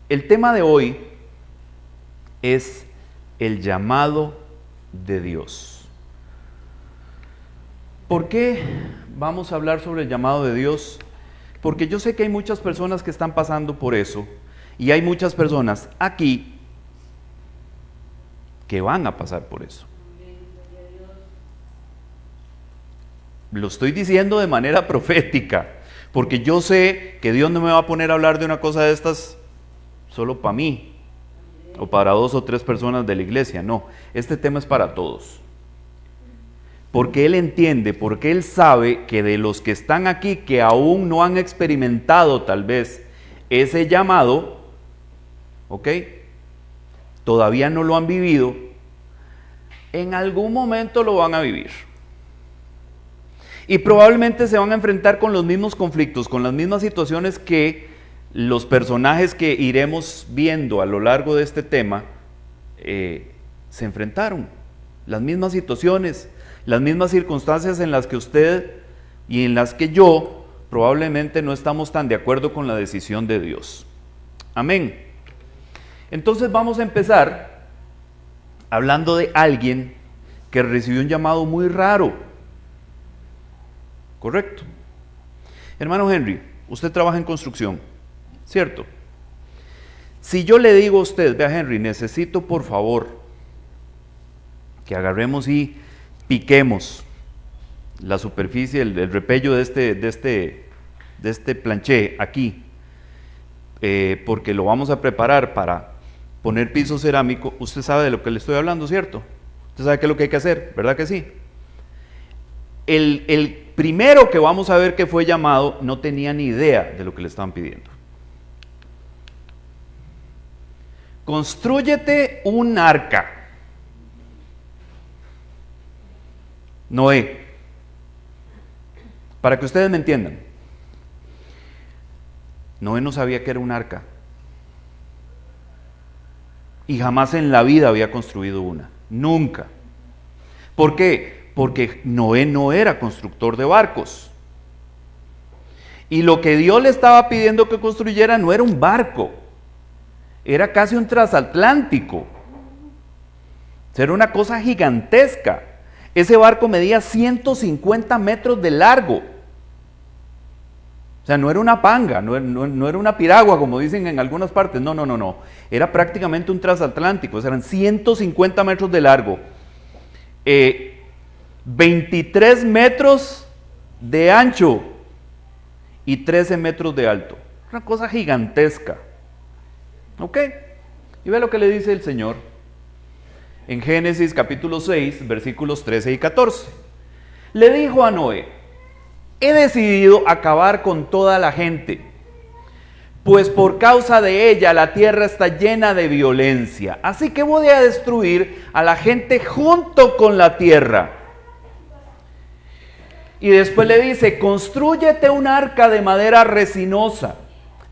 El tema de hoy es el llamado de Dios. ¿Por qué vamos a hablar sobre el llamado de Dios? Porque yo sé que hay muchas personas que están pasando por eso y hay muchas personas aquí que van a pasar por eso. Lo estoy diciendo de manera profética, porque yo sé que Dios no me va a poner a hablar de una cosa de estas solo para mí o para 2 o 3 personas de la iglesia. No, este tema es para todos. Porque Él entiende, porque Él sabe que de los que están aquí, que aún no han experimentado tal vez ese llamado, ¿ok? Todavía no lo han vivido, en algún momento lo van a vivir. Y probablemente se van a enfrentar con los mismos conflictos, con las mismas situaciones que los personajes que iremos viendo a lo largo de este tema se enfrentaron. Las mismas situaciones, las mismas circunstancias en las que usted y en las que yo probablemente no estamos tan de acuerdo con la decisión de Dios. Amén. Entonces vamos a empezar hablando de alguien que recibió un llamado muy raro. ¿Correcto? Hermano Henry, usted trabaja en construcción, ¿cierto? Si yo le digo a usted, vea Henry, necesito por favor que agarremos y piquemos la superficie, el repello de este planché aquí, porque lo vamos a preparar para poner piso cerámico. Usted sabe de lo que le estoy hablando, ¿cierto? Usted sabe qué es lo que hay que hacer, ¿verdad que sí? El primero que vamos a ver que fue llamado no tenía ni idea de lo que le estaban pidiendo. Constrúyete un arca. Noé. Para que ustedes me entiendan. Noé no sabía que era un arca. Y jamás en la vida había construido una. Nunca. ¿Por qué? Porque Noé no era constructor de barcos. Y lo que Dios le estaba pidiendo que construyera no era un barco, era casi un transatlántico. Era una cosa gigantesca. Ese barco medía 150 metros de largo. O sea, no era una panga, no era una piragua como dicen en algunas partes. No. Era prácticamente un transatlántico. O sea, eran 150 metros de largo. 23 metros de ancho y 13 metros de alto. Una cosa gigantesca. ¿Ok? Y ve lo que le dice el Señor en Génesis capítulo 6, versículos 13 y 14. Le dijo a Noé: he decidido acabar con toda la gente, pues por causa de ella la tierra está llena de violencia. Así que voy a destruir a la gente junto con la tierra. Y después le dice: constrúyete un arca de madera resinosa,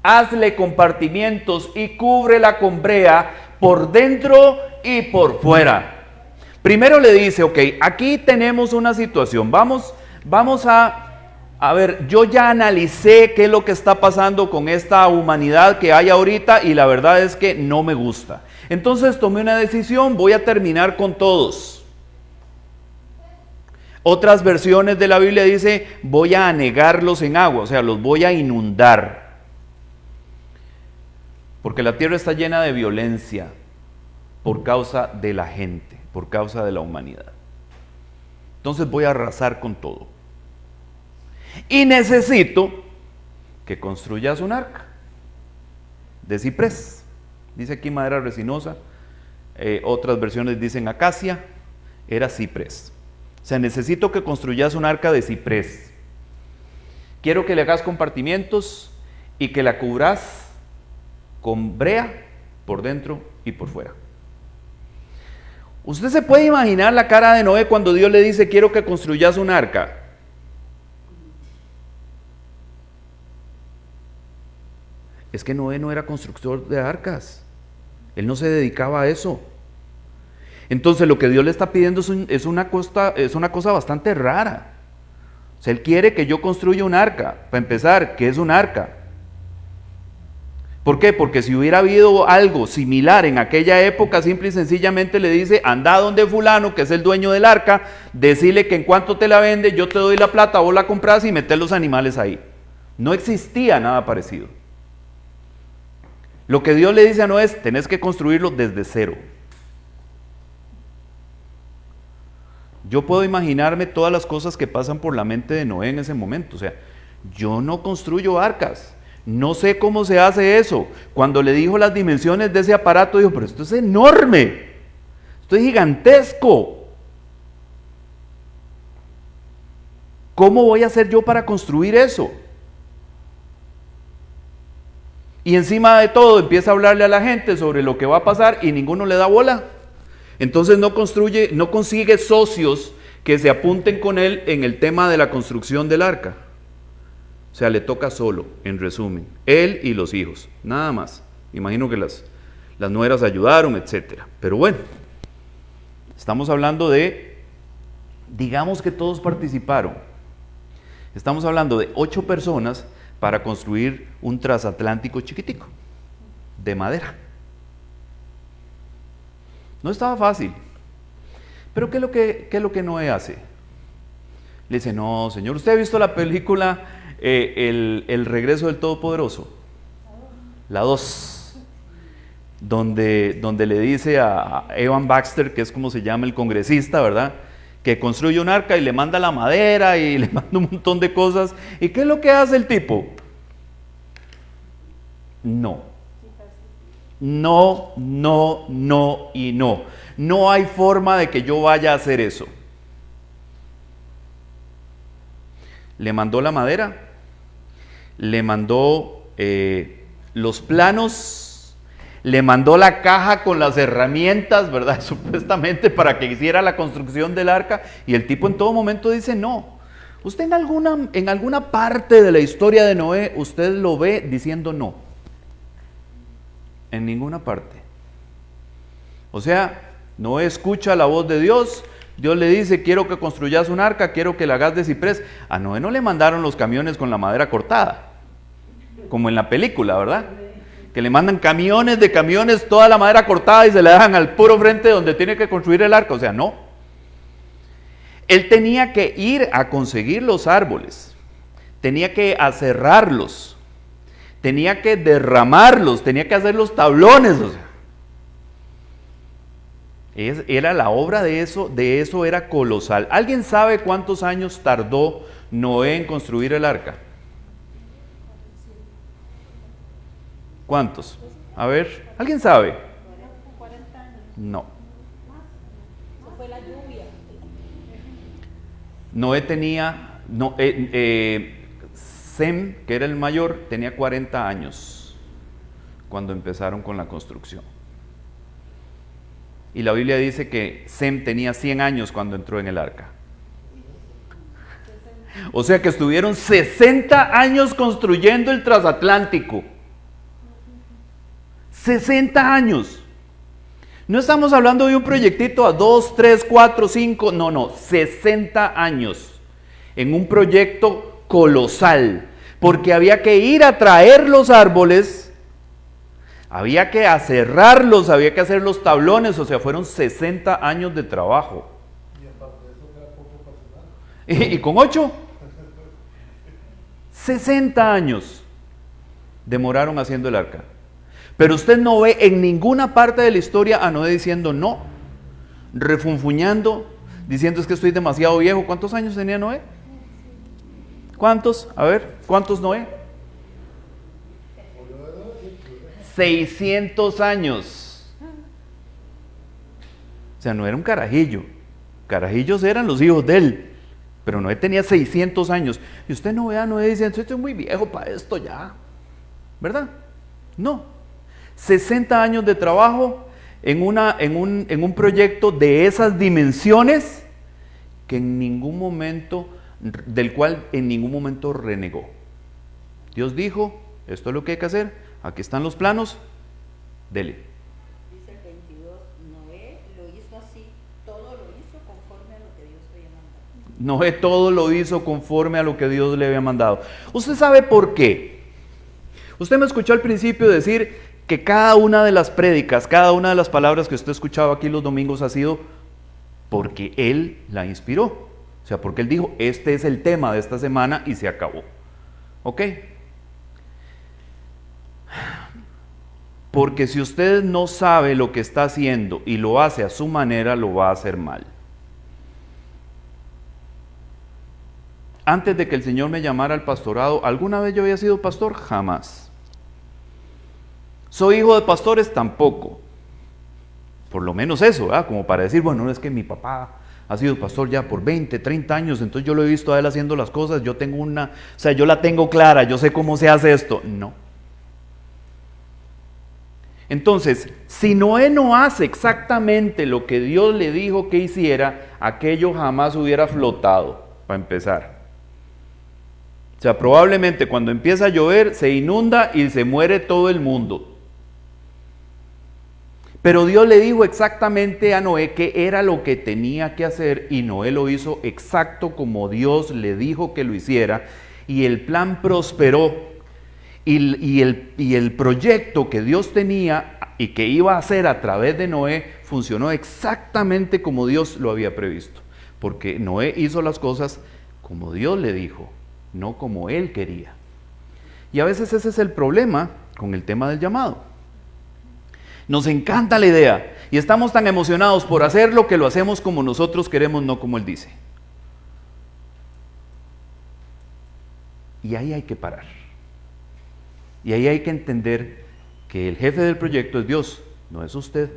hazle compartimientos y cúbrela con brea por dentro y por fuera. Primero le dice: ok, aquí tenemos una situación, vamos a ver, yo ya analicé qué es lo que está pasando con esta humanidad que hay ahorita y la verdad es que no me gusta. Entonces tomé una decisión, voy a terminar con todos. Otras versiones de la Biblia dice: voy a anegarlos en agua, o sea, los voy a inundar. Porque la tierra está llena de violencia por causa de la gente, por causa de la humanidad. Entonces voy a arrasar con todo. Y necesito que construyas un arca de ciprés. Dice aquí madera resinosa, otras versiones dicen acacia, era ciprés. O sea, necesito que construyas un arca de ciprés. Quiero que le hagas compartimientos y que la cubras con brea por dentro y por fuera. Usted se puede imaginar la cara de Noé cuando Dios le dice: quiero que construyas un arca. Es que Noé no era constructor de arcas. Él no se dedicaba a eso. Entonces lo que Dios le está pidiendo es una cosa bastante rara. O sea, Él quiere que yo construya un arca. Para empezar, ¿qué es un arca? ¿Por qué? Porque si hubiera habido algo similar en aquella época, simple y sencillamente le dice, anda donde fulano, que es el dueño del arca, decirle que en cuanto te la vende, yo te doy la plata, vos la compras y metes los animales ahí. No existía nada parecido. Lo que Dios le dice a Noé es, tenés que construirlo desde cero. Yo puedo imaginarme todas las cosas que pasan por la mente de Noé en ese momento. O sea, yo no construyo arcas. No sé cómo se hace eso. Cuando le dijo las dimensiones de ese aparato, dijo, pero esto es enorme. Esto es gigantesco. ¿Cómo voy a hacer yo para construir eso? Y encima de todo empieza a hablarle a la gente sobre lo que va a pasar y ninguno le da bola. Entonces no consigue socios que se apunten con él en el tema de la construcción del arca. O sea, le toca solo, en resumen, él y los hijos, nada más. Imagino que las nueras ayudaron, etcétera. Pero bueno, estamos hablando de, digamos que todos participaron. Estamos hablando de 8 personas para construir un transatlántico chiquitico, de madera. No estaba fácil. Pero ¿qué es lo que Noé hace? Le dice, no, señor, ¿usted ha visto la película el regreso del Todopoderoso? La 2. Donde le dice a Evan Baxter, que es como se llama el congresista, ¿verdad?, que construye un arca y le manda la madera y le manda un montón de cosas. ¿Y qué es lo que hace el tipo? No. No, no, no y no. No hay forma de que yo vaya a hacer eso. Le mandó la madera, le mandó los planos, le mandó la caja con las herramientas, ¿verdad? Supuestamente para que hiciera la construcción del arca, y el tipo en todo momento dice no. Usted en alguna parte de la historia de Noé, usted lo ve diciendo no. En ninguna parte. O sea, Noé escucha la voz de Dios. Dios le dice, quiero que construyas un arca, quiero que la hagas de ciprés. A Noé no le mandaron los camiones con la madera cortada, como en la película, ¿verdad? Que le mandan camiones de camiones, toda la madera cortada y se la dejan al puro frente donde tiene que construir el arca. O sea, no. Él tenía que ir a conseguir los árboles, tenía que aserrarlos, tenía que derramarlos, tenía que hacer los tablones. O sea, era la obra de eso era colosal. ¿Alguien sabe cuántos años tardó Noé en construir el arca? ¿Cuántos? A ver, ¿alguien sabe? No. Noé tenía, Sem, que era el mayor, tenía 40 años cuando empezaron con la construcción. Y la Biblia dice que Sem tenía 100 años cuando entró en el arca. O sea que estuvieron 60 años construyendo el transatlántico. 60 años. No estamos hablando de un proyectito a 2, 3, 4, 5, no, 60 años en un proyecto colosal, porque había que ir a traer los árboles, había que aserrarlos, había que hacer los tablones, o sea, fueron 60 años de trabajo. Y aparte de eso queda poco personal. ¿Y con 8? 60 años demoraron haciendo el arca. Pero usted no ve en ninguna parte de la historia a Noé diciendo no, refunfuñando, diciendo es que estoy demasiado viejo. ¿Cuántos años tenía Noé? ¿Cuántos? A ver, ¿cuántos Noé? 600 años. O sea, no era un carajillo. Carajillos eran los hijos de él. Pero Noé tenía 600 años. Y usted no ve a Noé diciendo, estoy muy viejo para esto ya. ¿Verdad? No. 60 años de trabajo en un proyecto de esas dimensiones que del cual en ningún momento renegó. Dios dijo, esto es lo que hay que hacer, aquí están los planos, dele. Dice el 22, Noé lo hizo así, todo lo hizo conforme a lo que Dios le había mandado. Noé todo lo hizo conforme a lo que Dios le había mandado. ¿Usted sabe por qué? Usted me escuchó al principio decir que cada una de las prédicas, cada una de las palabras que usted ha escuchado aquí los domingos ha sido porque Él la inspiró. O sea, porque Él dijo, este es el tema de esta semana y se acabó. ¿Ok? Porque si usted no sabe lo que está haciendo y lo hace a su manera, lo va a hacer mal. Antes de que el Señor me llamara al pastorado, ¿alguna vez yo había sido pastor? Jamás. ¿Soy hijo de pastores? Tampoco. Por lo menos eso, ¿verdad? Como para decir, bueno, es que mi papá ha sido pastor ya por 20, 30 años, entonces yo lo he visto a él haciendo las cosas, yo tengo yo la tengo clara, yo sé cómo se hace esto. No. Entonces, si Noé no hace exactamente lo que Dios le dijo que hiciera, aquello jamás hubiera flotado, para empezar. O sea, probablemente cuando empieza a llover se inunda y se muere todo el mundo. Pero Dios le dijo exactamente a Noé que era lo que tenía que hacer y Noé lo hizo exacto como Dios le dijo que lo hiciera y el plan prosperó y el proyecto que Dios tenía y que iba a hacer a través de Noé funcionó exactamente como Dios lo había previsto. Porque Noé hizo las cosas como Dios le dijo, no como él quería. Y a veces ese es el problema con el tema del llamado. Nos encanta la idea y estamos tan emocionados por hacerlo que lo hacemos como nosotros queremos, no como Él dice. Y ahí hay que parar. Y ahí hay que entender que el jefe del proyecto es Dios, no es usted.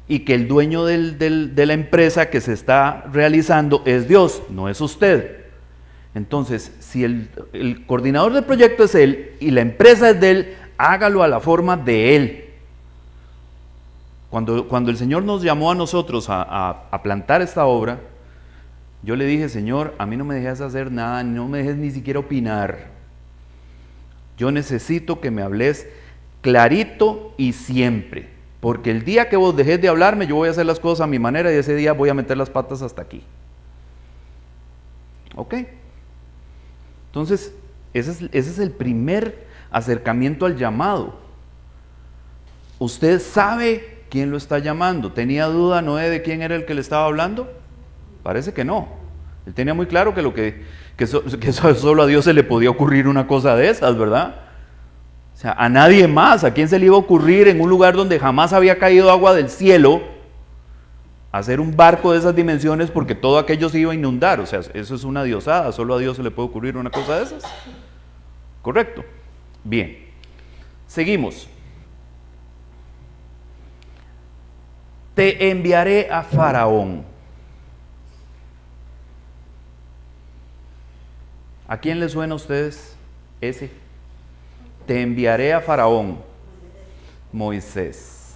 Y que el dueño de la empresa que se está realizando es Dios, no es usted. Entonces, si el coordinador del proyecto es Él y la empresa es de Él, hágalo a la forma de Él. Cuando el Señor nos llamó a nosotros a plantar esta obra, yo le dije, Señor, a mí no me dejes hacer nada, no me dejes ni siquiera opinar. Yo necesito que me hables clarito y siempre, porque el día que vos dejes de hablarme, yo voy a hacer las cosas a mi manera y ese día voy a meter las patas hasta aquí. ¿Ok? Entonces, ese es el primer acercamiento al llamado. ¿Usted sabe quién lo está llamando? ¿Tenía duda Noé de quién era el que le estaba hablando? Parece que no. Él tenía muy claro que solo a Dios se le podía ocurrir una cosa de esas, ¿verdad? O sea, a nadie más. ¿A quién se le iba a ocurrir en un lugar donde jamás había caído agua del cielo hacer un barco de esas dimensiones porque todo aquello se iba a inundar? O sea, eso es una diosada. Solo a Dios se le puede ocurrir una cosa de esas. ¿Correcto? Bien, seguimos. Te enviaré a Faraón. ¿A quién le suena a ustedes ese? Te enviaré a Faraón. Moisés.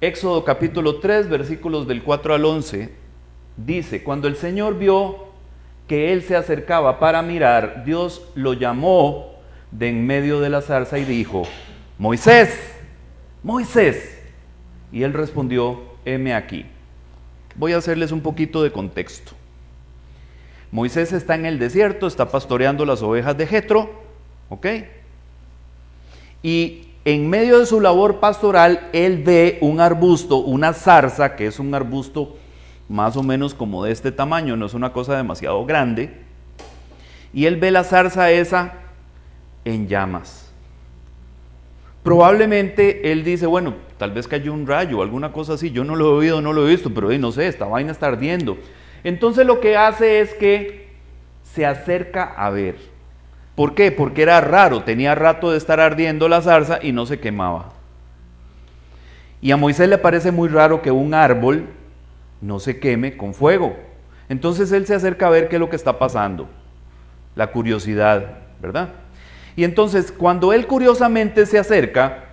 Éxodo capítulo 3, versículos del 4 al 11, dice, cuando el Señor vio que él se acercaba para mirar, Dios lo llamó de en medio de la zarza y dijo, Moisés, Moisés. Y él respondió, heme aquí. Voy a hacerles un poquito de contexto. Moisés está en el desierto, está pastoreando las ovejas de Jetro, ¿ok? Y en medio de su labor pastoral, él ve un arbusto, una zarza, que es un arbusto más o menos como de este tamaño, no es una cosa demasiado grande, y él ve la zarza esa en llamas. Probablemente él dice, bueno, tal vez cayó un rayo o alguna cosa así, yo no lo he oído, no lo he visto, pero no sé, esta vaina está ardiendo. Entonces lo que hace es que se acerca a ver. ¿Por qué? Porque era raro, tenía rato de estar ardiendo la zarza y no se quemaba. Y a Moisés le parece muy raro que un árbol no se queme con fuego. Entonces él se acerca a ver qué es lo que está pasando. La curiosidad, ¿verdad? Y entonces cuando él curiosamente se acerca,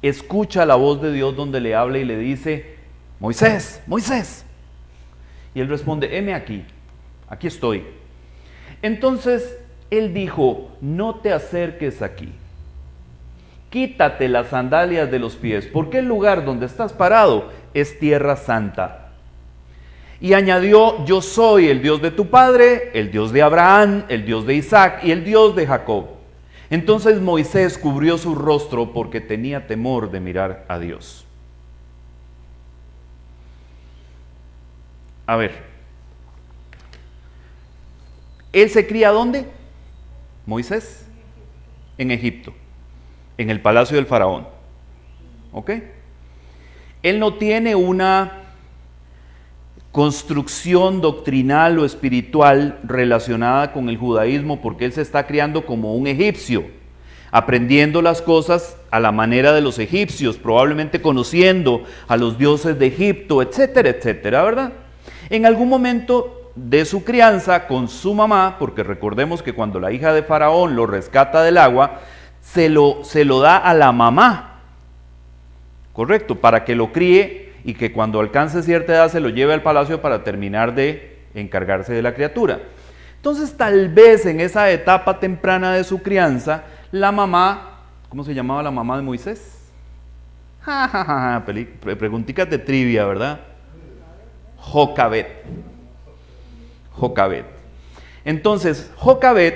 escucha la voz de Dios donde le habla y le dice, Moisés, Moisés. Y él responde, heme aquí, aquí estoy. Entonces él dijo, no te acerques aquí. Quítate las sandalias de los pies, porque el lugar donde estás parado es tierra santa. Y añadió: yo soy el Dios de tu padre, el Dios de Abraham, el Dios de Isaac y el Dios de Jacob. Entonces Moisés cubrió su rostro porque tenía temor de mirar a Dios. A ver, ¿él se cría dónde? Moisés, en Egipto, en el palacio del faraón. ¿Ok? Él no tiene una construcción doctrinal o espiritual relacionada con el judaísmo, porque él se está criando como un egipcio, aprendiendo las cosas a la manera de los egipcios, probablemente conociendo a los dioses de Egipto, etcétera, etcétera, ¿verdad? En algún momento de su crianza con su mamá, porque recordemos que cuando la hija de Faraón lo rescata del agua, se lo da a la mamá, correcto, para que lo críe y que cuando alcance cierta edad se lo lleve al palacio para terminar de encargarse de la criatura. Entonces tal vez en esa etapa temprana de su crianza, la mamá, ¿cómo se llamaba la mamá de Moisés? Preguntitas de trivia, ¿verdad? Jocabed. Entonces, Jocabed,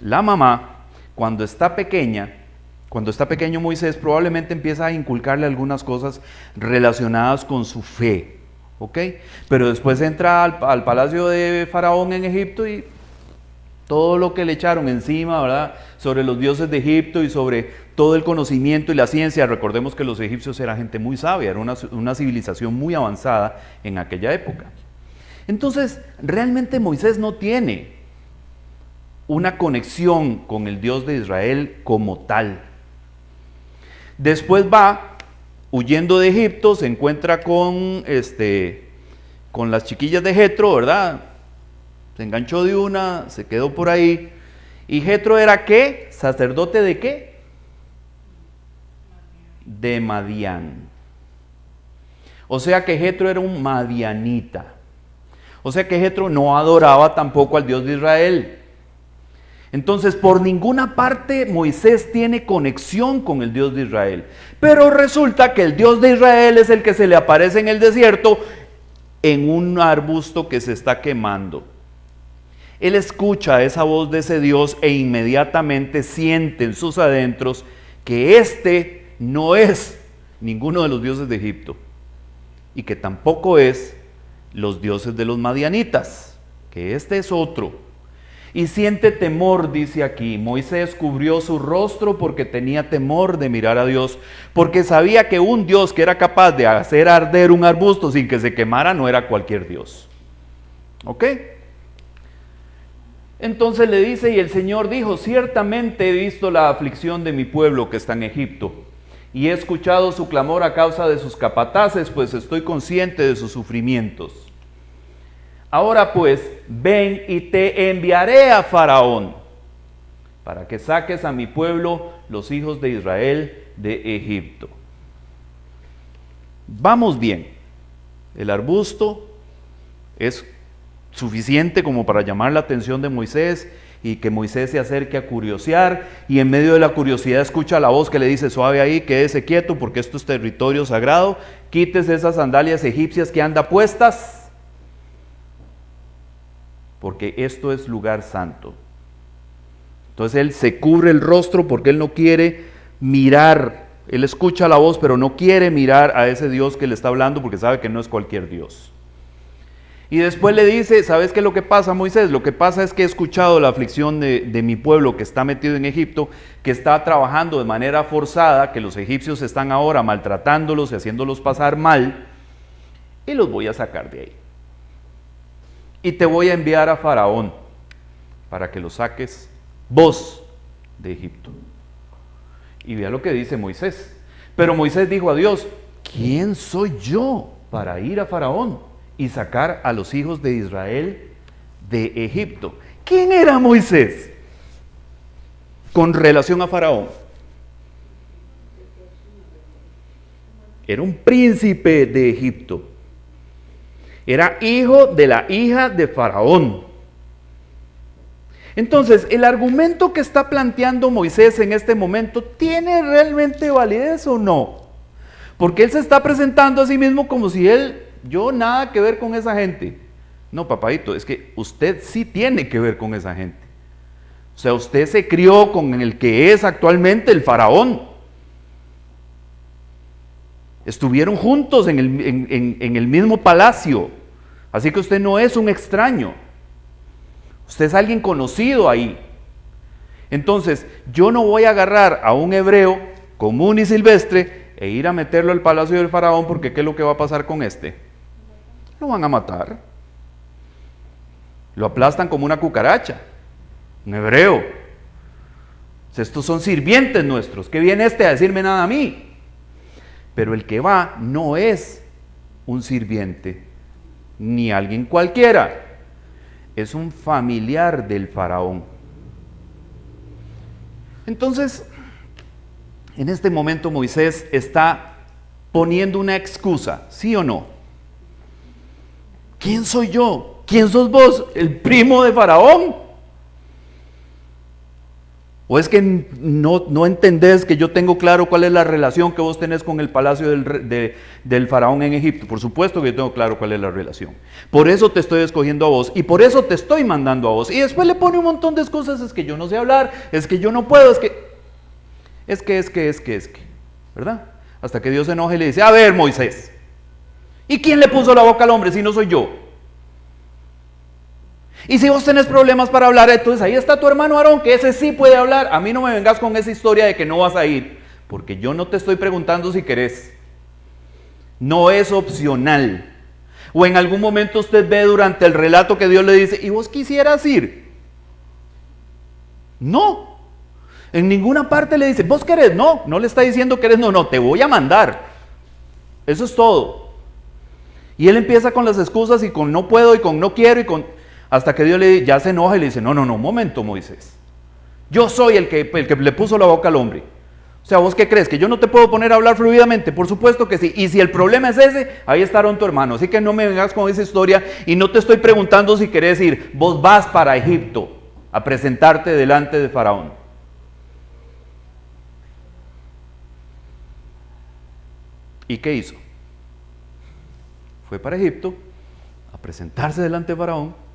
la mamá, cuando está pequeño Moisés, probablemente empieza a inculcarle algunas cosas relacionadas con su fe, ¿ok? Pero después entra al palacio de Faraón en Egipto y todo lo que le echaron encima, ¿verdad? Sobre los dioses de Egipto y sobre todo el conocimiento y la ciencia. Recordemos que los egipcios eran gente muy sabia, era una civilización muy avanzada en aquella época. Entonces, realmente Moisés no tiene una conexión con el Dios de Israel como tal. Después va huyendo de Egipto, se encuentra con las chiquillas de Jetro, ¿verdad? Se enganchó de una, se quedó por ahí. ¿Y Jetro era qué? ¿Sacerdote de qué? De Madián. O sea que Jetro era un madianita. O sea que Jetro no adoraba tampoco al Dios de Israel. Entonces, por ninguna parte Moisés tiene conexión con el Dios de Israel. Pero resulta que el Dios de Israel es el que se le aparece en el desierto en un arbusto que se está quemando. Él escucha esa voz de ese Dios e inmediatamente siente en sus adentros que este no es ninguno de los dioses de Egipto y que tampoco es los dioses de los madianitas, que este es otro. Y siente temor, dice aquí. Moisés cubrió su rostro porque tenía temor de mirar a Dios, porque sabía que un Dios que era capaz de hacer arder un arbusto sin que se quemara no era cualquier Dios. ¿Ok? Entonces le dice, y el Señor dijo: ciertamente he visto la aflicción de mi pueblo que está en Egipto, y he escuchado su clamor a causa de sus capataces, pues estoy consciente de sus sufrimientos. Ahora pues, ven y te enviaré a Faraón, para que saques a mi pueblo, los hijos de Israel, de Egipto. Vamos bien, el arbusto es suficiente como para llamar la atención de Moisés y que Moisés se acerque a curiosear, y en medio de la curiosidad escucha la voz que le dice: suave ahí, quédese quieto porque esto es territorio sagrado, quítese esas sandalias egipcias que anda puestas, porque esto es lugar santo. Entonces él se cubre el rostro porque él no quiere mirar, él escucha la voz pero no quiere mirar a ese Dios que le está hablando porque sabe que no es cualquier Dios. Y después le dice: ¿sabes qué es lo que pasa, Moisés? Lo que pasa es que he escuchado la aflicción de mi pueblo que está metido en Egipto, que está trabajando de manera forzada, que los egipcios están ahora maltratándolos y haciéndolos pasar mal, y los voy a sacar de ahí. Y te voy a enviar a Faraón para que lo saques vos de Egipto. Y vea lo que dice Moisés. Pero Moisés dijo a Dios: ¿quién soy yo para ir a Faraón y sacar a los hijos de Israel de Egipto? ¿Quién era Moisés con relación a Faraón? Era un príncipe de Egipto. Era hijo de la hija de Faraón. Entonces, el argumento que está planteando Moisés en este momento, ¿tiene realmente validez o no? Porque él se está presentando a sí mismo como si yo nada que ver con esa gente. No, papadito, es que usted sí tiene que ver con esa gente. O sea, usted se crió con el que es actualmente el faraón. Estuvieron juntos en el mismo palacio. Así que usted no es un extraño. Usted es alguien conocido ahí. Entonces, yo no voy a agarrar a un hebreo común y silvestre e ir a meterlo al palacio del faraón, porque ¿qué es lo que va a pasar con este? Lo van a matar. Lo aplastan como una cucaracha. Un hebreo. Estos son sirvientes nuestros. ¿Qué viene este a decirme nada a mí? Pero el que va no es un sirviente, ni alguien cualquiera. Es un familiar del faraón. Entonces, en este momento Moisés está poniendo una excusa, ¿sí o no? ¿Quién soy yo? ¿Quién sos vos? ¿El primo de faraón? ¿O es que no entendés que yo tengo claro cuál es la relación que vos tenés con el palacio del faraón en Egipto? Por supuesto que yo tengo claro cuál es la relación. Por eso te estoy escogiendo a vos y por eso te estoy mandando a vos. Y después le pone un montón de excusas, es que yo no sé hablar, es que yo no puedo, es que, ¿verdad? Hasta que Dios se enoja y le dice, a ver, Moisés, ¿y quién le puso la boca al hombre si no soy yo? Y si vos tenés problemas para hablar, entonces ahí está tu hermano Aarón, que ese sí puede hablar. A mí no me vengas con esa historia de que no vas a ir, porque yo no te estoy preguntando si querés. No es opcional. O en algún momento usted ve durante el relato que Dios le dice, ¿y vos quisieras ir? No. En ninguna parte le dice, ¿vos querés? No, no le está diciendo querés, no, te voy a mandar. Eso es todo. Y él empieza con las excusas y con no puedo y con no quiero y con... Hasta que Dios ya se enoja y le dice, no, un momento, Moisés. Yo soy el que le puso la boca al hombre. O sea, ¿vos qué crees? ¿Que yo no te puedo poner a hablar fluidamente? Por supuesto que sí. Y si el problema es ese, ahí está Aarón tu hermano. Así que no me vengas con esa historia y no te estoy preguntando si querés ir. Vos vas para Egipto a presentarte delante de Faraón. ¿Y qué hizo? Fue para Egipto a presentarse delante de Faraón.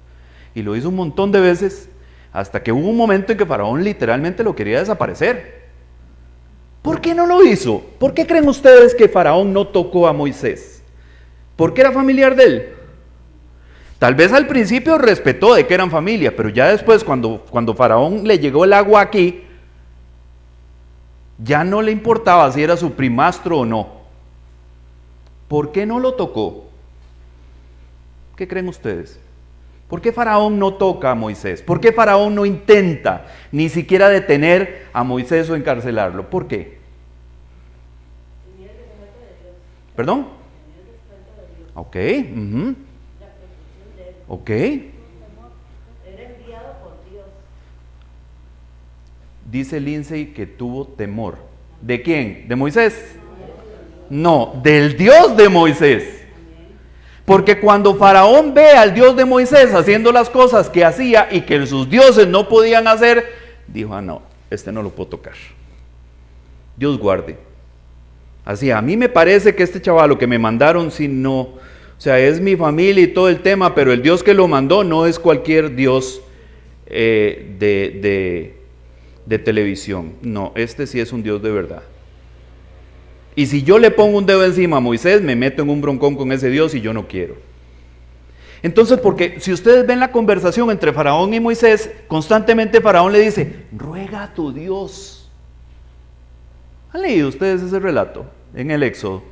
Y lo hizo un montón de veces, hasta que hubo un momento en que Faraón literalmente lo quería desaparecer. ¿Por qué no lo hizo? ¿Por qué creen ustedes que Faraón no tocó a Moisés? ¿Porque era familiar de él? Tal vez al principio respetó de que eran familia, pero ya después cuando Faraón le llegó el agua aquí, ya no le importaba si era su primastro o no. ¿Por qué no lo tocó? ¿Qué creen ustedes? ¿Por qué Faraón no toca a Moisés? ¿Por qué Faraón no intenta ni siquiera detener a Moisés o encarcelarlo? ¿Por qué? ¿Perdón? Ok. Ok. Dice Lindsay que tuvo temor. ¿De quién? ¿De Moisés? No, del Dios de Moisés. Porque cuando Faraón ve al Dios de Moisés haciendo las cosas que hacía y que sus dioses no podían hacer, dijo, no, este no lo puedo tocar. Dios guarde. Así, a mí me parece que este chavalo que me mandaron, si no, o sea, es mi familia y todo el tema, pero el Dios que lo mandó no es cualquier Dios de televisión. No, este sí es un Dios de verdad. Y si yo le pongo un dedo encima a Moisés, me meto en un broncón con ese Dios y yo no quiero. Entonces, porque si ustedes ven la conversación entre Faraón y Moisés, constantemente Faraón le dice, ruega a tu Dios. ¿Han leído ustedes ese relato en el Éxodo?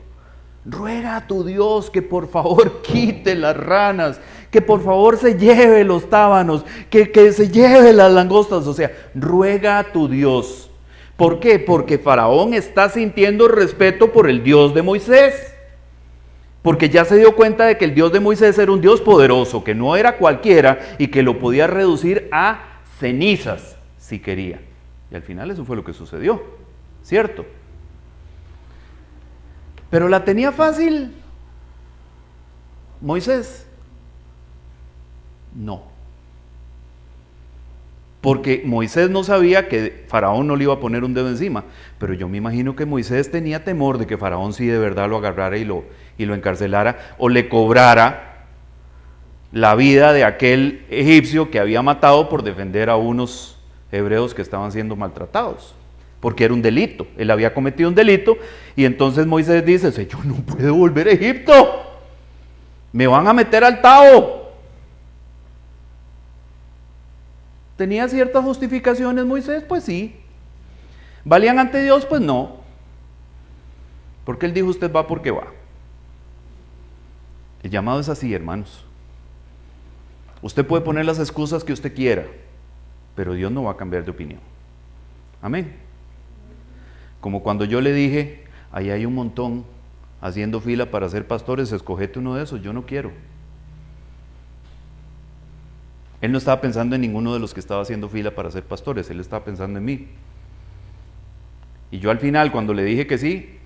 Ruega a tu Dios que por favor quite las ranas, que por favor se lleve los tábanos, que se lleve las langostas, o sea, ruega a tu Dios. ¿Por qué? Porque Faraón está sintiendo respeto por el Dios de Moisés. Porque ya se dio cuenta de que el Dios de Moisés era un Dios poderoso, que no era cualquiera y que lo podía reducir a cenizas si quería. Y al final eso fue lo que sucedió, ¿cierto? Pero la tenía fácil Moisés. No. Porque Moisés no sabía que Faraón no le iba a poner un dedo encima, pero yo me imagino que Moisés tenía temor de que Faraón sí de verdad lo agarrara y lo encarcelara o le cobrara la vida de aquel egipcio que había matado por defender a unos hebreos que estaban siendo maltratados, porque era un delito. Él había cometido un delito y entonces Moisés dice: yo no puedo volver a Egipto, me van a meter al Tao. ¿Tenía ciertas justificaciones Moisés? Pues sí. ¿Valían ante Dios? Pues no. Porque él dijo: usted va porque va. El llamado es así, hermanos. Usted puede poner las excusas que usted quiera, pero Dios no va a cambiar de opinión. Amén. Como cuando yo le dije: ahí hay un montón haciendo fila para ser pastores, escogete uno de esos. Yo no quiero. Él no estaba pensando en ninguno de los que estaba haciendo fila para ser pastores, él estaba pensando en mí. Y yo al final, cuando le dije que sí,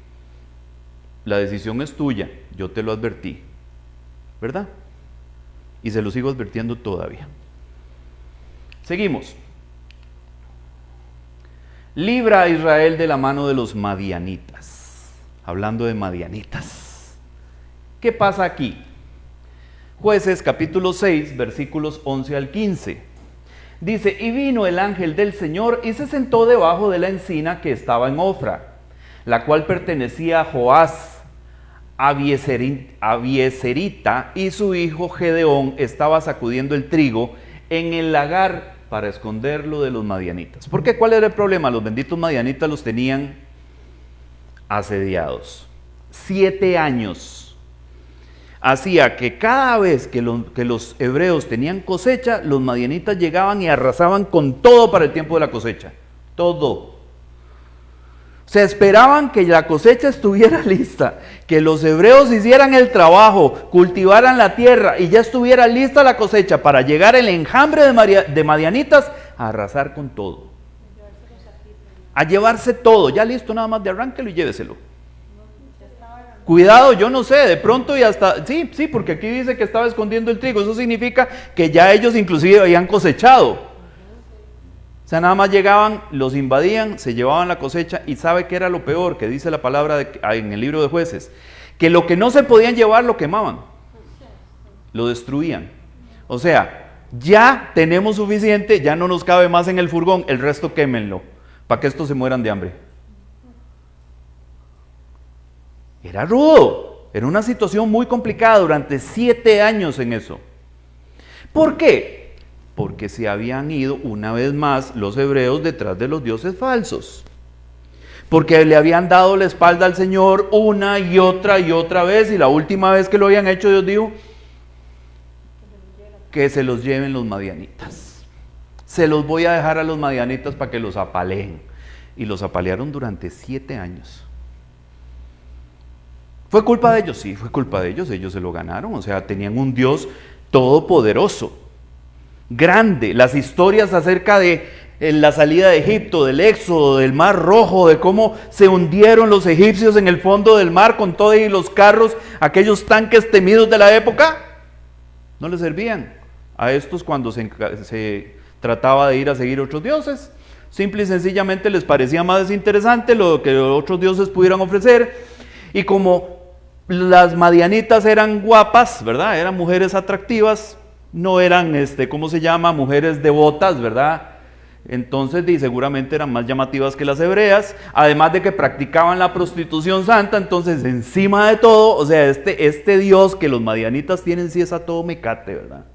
la decisión es tuya, yo te lo advertí, ¿verdad? Y se lo sigo advirtiendo todavía. Seguimos. Libra a Israel de la mano de los madianitas. Hablando de madianitas. ¿Qué pasa aquí? Jueces capítulo 6, versículos 11 al 15. Dice: y vino el ángel del Señor y se sentó debajo de la encina que estaba en Ofra, la cual pertenecía a Joás Abieserita, y su hijo Gedeón estaba sacudiendo el trigo en el lagar para esconderlo de los madianitas. ¿Por qué? ¿Cuál era el problema? Los benditos madianitas los tenían asediados. 7 años. Hacía que cada vez que los hebreos tenían cosecha, los madianitas llegaban y arrasaban con todo para el tiempo de la cosecha. Todo. Se esperaban que la cosecha estuviera lista, que los hebreos hicieran el trabajo, cultivaran la tierra y ya estuviera lista la cosecha para llegar el enjambre de madianitas a arrasar con todo. A llevarse todo, ya listo, nada más de arránquelo y lléveselo. Cuidado, yo no sé, de pronto y hasta, sí, porque aquí dice que estaba escondiendo el trigo, eso significa que ya ellos inclusive habían cosechado. O sea, nada más llegaban, los invadían, se llevaban la cosecha. Y ¿sabe qué era lo peor? Que dice la palabra en el libro de Jueces, que lo que no se podían llevar lo quemaban, lo destruían. O sea, ya tenemos suficiente, ya no nos cabe más en el furgón, el resto quémenlo, para que estos se mueran de hambre. Era rudo, era una situación muy complicada durante 7 años en eso. ¿Por qué? Porque se habían ido una vez más los hebreos detrás de los dioses falsos. Porque le habían dado la espalda al Señor una y otra vez, y la última vez que lo habían hecho, Dios dijo: que se los lleven los madianitas. Se los voy a dejar a los madianitas para que los apaleen. Y los apalearon durante 7 años. ¿Fue culpa de ellos? Sí, fue culpa de ellos se lo ganaron. O sea, tenían un Dios todopoderoso, grande. Las historias acerca de la salida de Egipto, del éxodo, del mar rojo, de cómo se hundieron los egipcios en el fondo del mar con todos los carros, aquellos tanques temidos de la época, no les servían a estos cuando se trataba de ir a seguir otros dioses. Simple y sencillamente les parecía más interesante lo que otros dioses pudieran ofrecer. Y como las madianitas eran guapas, ¿verdad? Eran mujeres atractivas, no eran, mujeres devotas, ¿verdad? Entonces, seguramente eran más llamativas que las hebreas, además de que practicaban la prostitución santa. Entonces, encima de todo, o sea, este Dios que los madianitas tienen, sí es a todo mecate, ¿verdad?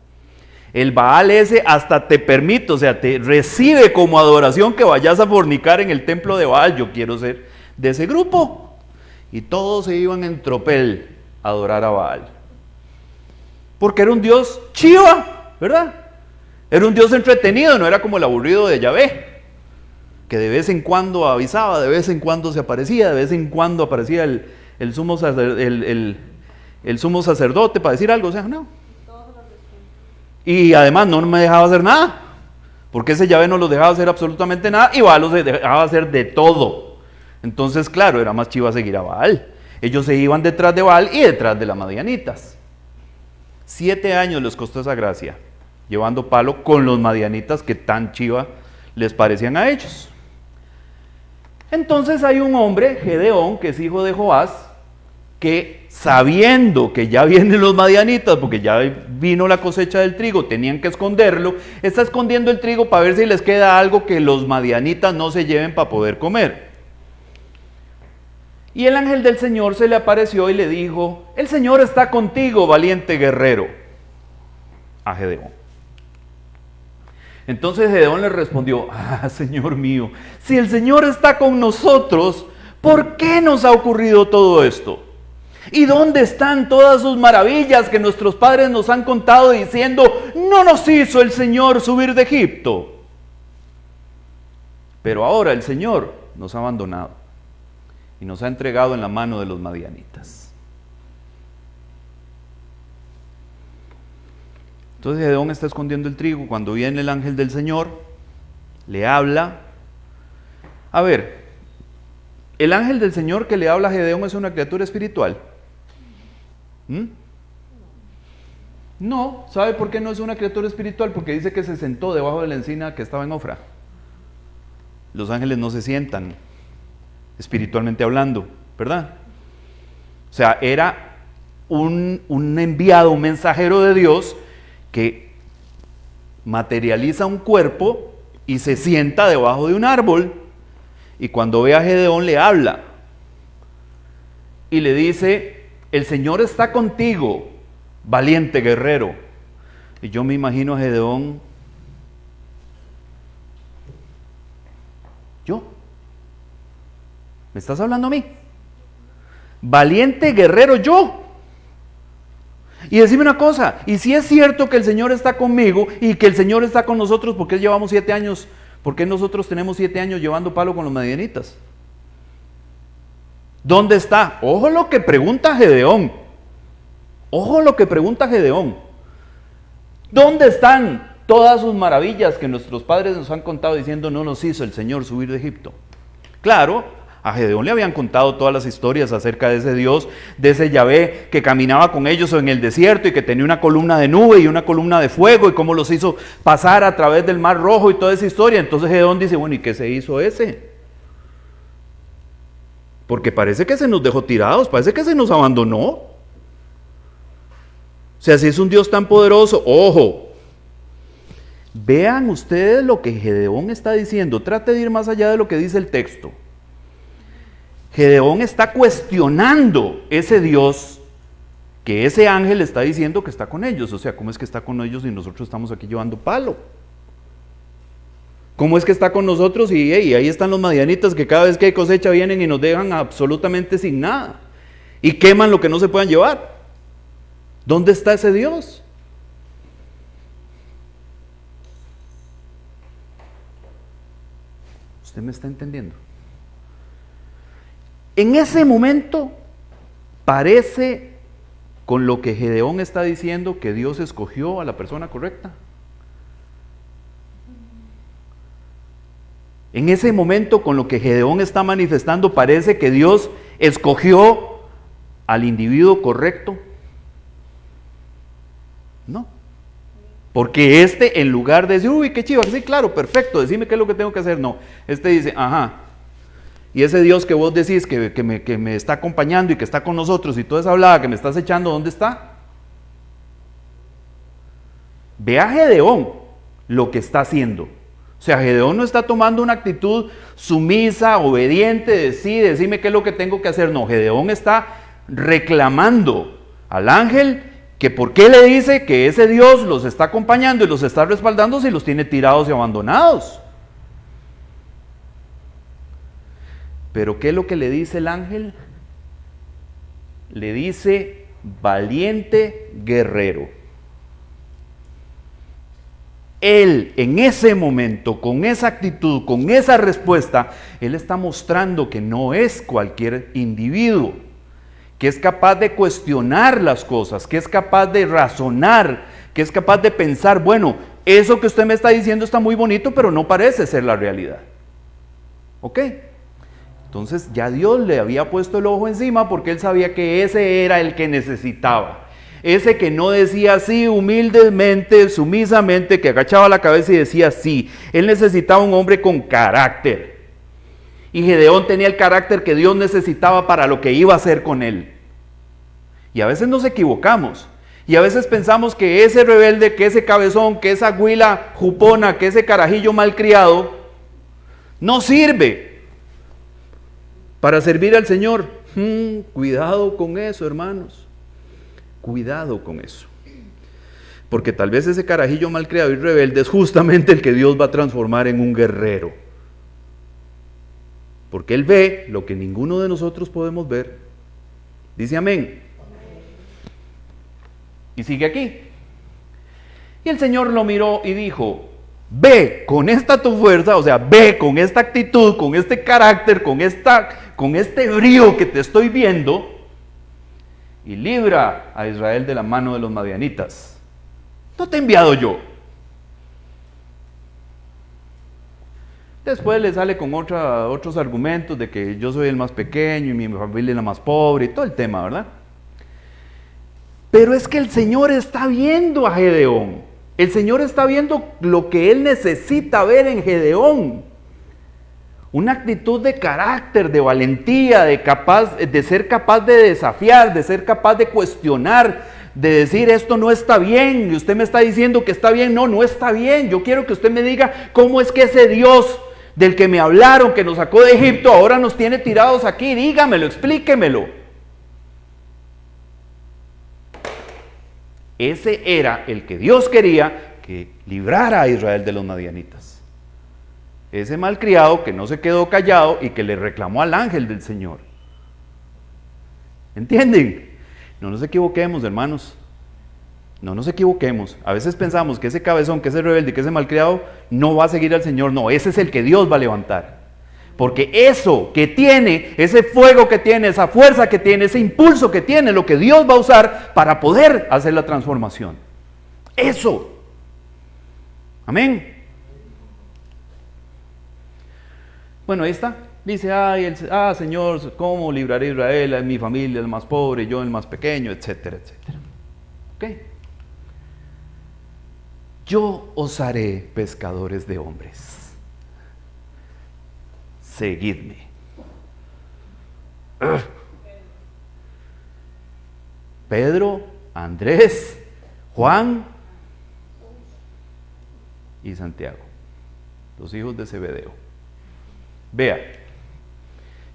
El Baal ese hasta te permite, o sea, te recibe como adoración que vayas a fornicar en el templo de Baal. Yo quiero ser de ese grupo. Y todos se iban en tropel a adorar a Baal. Porque era un Dios chiva, ¿verdad? Era un Dios entretenido, no era como el aburrido de Yahvé, que de vez en cuando avisaba, de vez en cuando se aparecía, de vez en cuando aparecía el sumo sacerdote para decir algo, o sea, no. Y además no me dejaba hacer nada, porque ese Yahvé no los dejaba hacer absolutamente nada, y Baal los dejaba hacer de todo. Entonces, claro, era más chiva seguir a Baal. Ellos se iban detrás de Baal y detrás de las madianitas. 7 años les costó esa gracia, llevando palo con los madianitas que tan chiva les parecían a ellos. Entonces hay un hombre, Gedeón, que es hijo de Joás, que sabiendo que ya vienen los madianitas, porque ya vino la cosecha del trigo, tenían que esconderlo, está escondiendo el trigo para ver si les queda algo que los madianitas no se lleven para poder comer. Y el ángel del Señor se le apareció y le dijo: el Señor está contigo, valiente guerrero, a Gedeón. Entonces Gedeón le respondió: Señor mío, si el Señor está con nosotros, ¿por qué nos ha ocurrido todo esto? ¿Y dónde están todas sus maravillas que nuestros padres nos han contado diciendo: no nos hizo el Señor subir de Egipto? Pero ahora el Señor nos ha abandonado y nos ha entregado en la mano de los madianitas. Entonces Gedeón está escondiendo el trigo. Cuando viene el ángel del Señor, le habla. A ver, ¿el ángel del Señor que le habla a Gedeón es una criatura espiritual? No. ¿Sabe por qué no es una criatura espiritual? Porque dice que se sentó debajo de la encina que estaba en Ofra. Los ángeles no se sientan, espiritualmente hablando, ¿verdad? O sea, era un enviado, un mensajero de Dios que materializa un cuerpo y se sienta debajo de un árbol, y cuando ve a Gedeón le habla y le dice: el Señor está contigo, valiente guerrero. Y yo me imagino a Gedeón: ¿yo? ¿Me estás hablando a mí? Valiente guerrero yo. Y decime una cosa, y si es cierto que el Señor está conmigo y que el Señor está con nosotros, ¿por qué llevamos 7 años? ¿Por qué nosotros tenemos 7 años llevando palo con los madianitas? ¿Dónde está? Ojo lo que pregunta Gedeón. Ojo lo que pregunta Gedeón. ¿Dónde están todas sus maravillas que nuestros padres nos han contado diciendo: no nos hizo el Señor subir de Egipto? Claro, a Gedeón le habían contado todas las historias acerca de ese Dios, de ese Yahvé que caminaba con ellos en el desierto y que tenía una columna de nube y una columna de fuego, y cómo los hizo pasar a través del Mar Rojo y toda esa historia. Entonces Gedeón dice: bueno, ¿y qué se hizo ese? Porque parece que se nos dejó tirados, parece que se nos abandonó. O sea, si es un Dios tan poderoso, ojo, vean ustedes lo que Gedeón está diciendo. Trate de ir más allá de lo que dice el texto. Gedeón está cuestionando ese Dios que ese ángel está diciendo que está con ellos. O sea, ¿cómo es que está con ellos y nosotros estamos aquí llevando palo? ¿Cómo es que está con nosotros y ahí están los madianitas que cada vez que hay cosecha vienen y nos dejan absolutamente sin nada y queman lo que no se puedan llevar? ¿Dónde está ese Dios? ¿Usted me está entendiendo? En ese momento parece, con lo que Gedeón está diciendo, que Dios escogió a la persona correcta. En ese momento, con lo que Gedeón está manifestando, parece que Dios escogió al individuo correcto. No. Porque en lugar de decir: uy, qué chiva, sí, claro, perfecto, decime qué es lo que tengo que hacer. No, dice: ajá. Y ese Dios que vos decís que me está acompañando y que está con nosotros y toda esa hablada que me estás echando, ¿dónde está? Ve a Gedeón lo que está haciendo. O sea, Gedeón no está tomando una actitud sumisa, obediente, de sí, decime qué es lo que tengo que hacer. No, Gedeón está reclamando al ángel que por qué le dice que ese Dios los está acompañando y los está respaldando si los tiene tirados y abandonados. Pero ¿qué es lo que le dice el ángel? Le dice: valiente guerrero. Él, en ese momento, con esa actitud, con esa respuesta, él está mostrando que no es cualquier individuo, que es capaz de cuestionar las cosas, que es capaz de razonar, que es capaz de pensar: bueno, eso que usted me está diciendo está muy bonito, pero no parece ser la realidad. ¿Ok? Entonces ya Dios le había puesto el ojo encima porque él sabía que ese era el que necesitaba. Ese que no decía sí humildemente, sumisamente, que agachaba la cabeza y decía sí. Él necesitaba un hombre con carácter. Y Gedeón tenía el carácter que Dios necesitaba para lo que iba a hacer con él. Y a veces nos equivocamos. Y a veces pensamos que ese rebelde, que ese cabezón, que esa güila jupona, que ese carajillo malcriado, no sirve para servir al Señor. Cuidado con eso, hermanos. Cuidado con eso. Porque tal vez ese carajillo malcriado y rebelde es justamente el que Dios va a transformar en un guerrero. Porque Él ve lo que ninguno de nosotros podemos ver. Dice amén. Y sigue aquí. Y el Señor lo miró y dijo: ve con esta tu fuerza, o sea, ve con esta actitud, con este carácter, con este brío que te estoy viendo, y libra a Israel de la mano de los madianitas. ¿No te he enviado yo? Después le sale con otros argumentos de que yo soy el más pequeño y mi familia es la más pobre y todo el tema, ¿verdad? Pero es que el Señor está viendo a Gedeón. El Señor está viendo lo que Él necesita ver en Gedeón. Una actitud de carácter, de valentía, de ser capaz de desafiar, de ser capaz de cuestionar, de decir esto no está bien, y usted me está diciendo que está bien. No, no está bien. Yo quiero que usted me diga cómo es que ese Dios del que me hablaron, que nos sacó de Egipto, ahora nos tiene tirados aquí. Dígamelo, explíquemelo. Ese era el que Dios quería que librara a Israel de los madianitas. Ese malcriado que no se quedó callado y que le reclamó al ángel del Señor. ¿Entienden? No nos equivoquemos, hermanos. No nos equivoquemos. A veces pensamos que ese cabezón, que ese rebelde, que ese malcriado no va a seguir al Señor. No, ese es el que Dios va a levantar. Porque eso que tiene, ese fuego que tiene, esa fuerza que tiene, ese impulso que tiene, lo que Dios va a usar para poder hacer la transformación. Eso. Amén. Bueno, ahí está. Dice, Señor, ¿cómo libraré a Israel? Es mi familia el más pobre, yo el más pequeño, etcétera, etcétera. ¿Ok? Yo os haré pescadores de hombres. Seguidme. Pedro, Andrés, Juan y Santiago, los hijos de Zebedeo. Vea,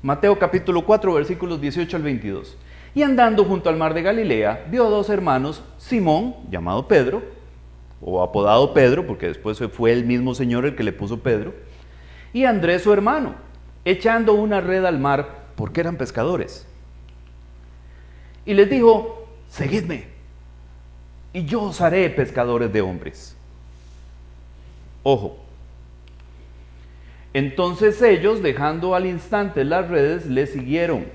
Mateo capítulo 4, versículos 18 al 22. Y andando junto al mar de Galilea, vio a dos hermanos, Simón, llamado Pedro, o apodado Pedro, porque después fue el mismo Señor el que le puso Pedro, y Andrés su hermano, echando una red al mar, porque eran pescadores. Y les dijo: seguidme, y yo os haré pescadores de hombres. Ojo. Entonces ellos, dejando al instante las redes, le siguieron.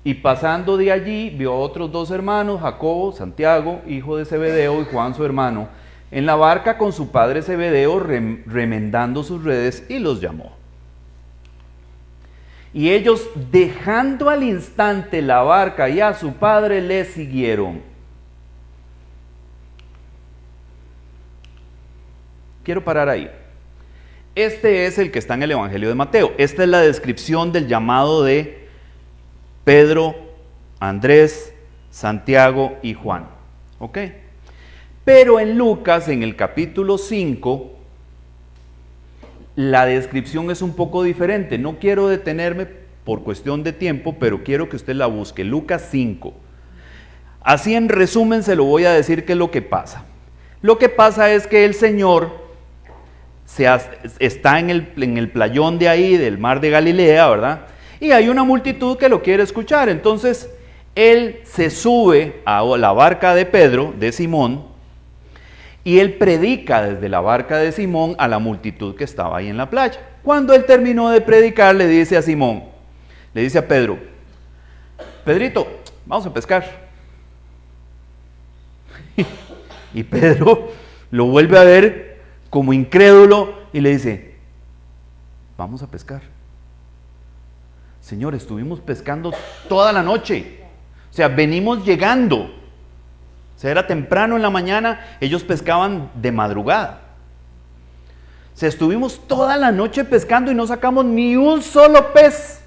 Y pasando de allí, vio a otros dos hermanos, Jacobo, Santiago, hijo de Zebedeo, y Juan su hermano, en la barca con su padre Zebedeo, remendando sus redes, y los llamó. Y ellos, dejando al instante la barca y a su padre, le siguieron. Quiero parar ahí. Este es el que está en el Evangelio de Mateo. Esta es la descripción del llamado de Pedro, Andrés, Santiago y Juan. ¿Ok? Pero en Lucas, en el capítulo 5, la descripción es un poco diferente. No quiero detenerme por cuestión de tiempo, pero quiero que usted la busque. Lucas 5. Así en resumen se lo voy a decir qué es lo que pasa. Lo que pasa es que el Señor está en el playón de ahí, del mar de Galilea, ¿verdad? Y hay una multitud que lo quiere escuchar. Entonces, Él se sube a la barca de Pedro, de Simón, y Él predica desde la barca de Simón a la multitud que estaba ahí en la playa. Cuando Él terminó de predicar, le dice a Simón, le dice a Pedro: Pedrito, vamos a pescar. Y Pedro lo vuelve a ver como incrédulo y le dice: vamos a pescar. Señor, estuvimos pescando toda la noche. O sea, venimos llegando. O sea, era temprano en la mañana, ellos pescaban de madrugada. O sea, estuvimos toda la noche pescando y no sacamos ni un solo pez.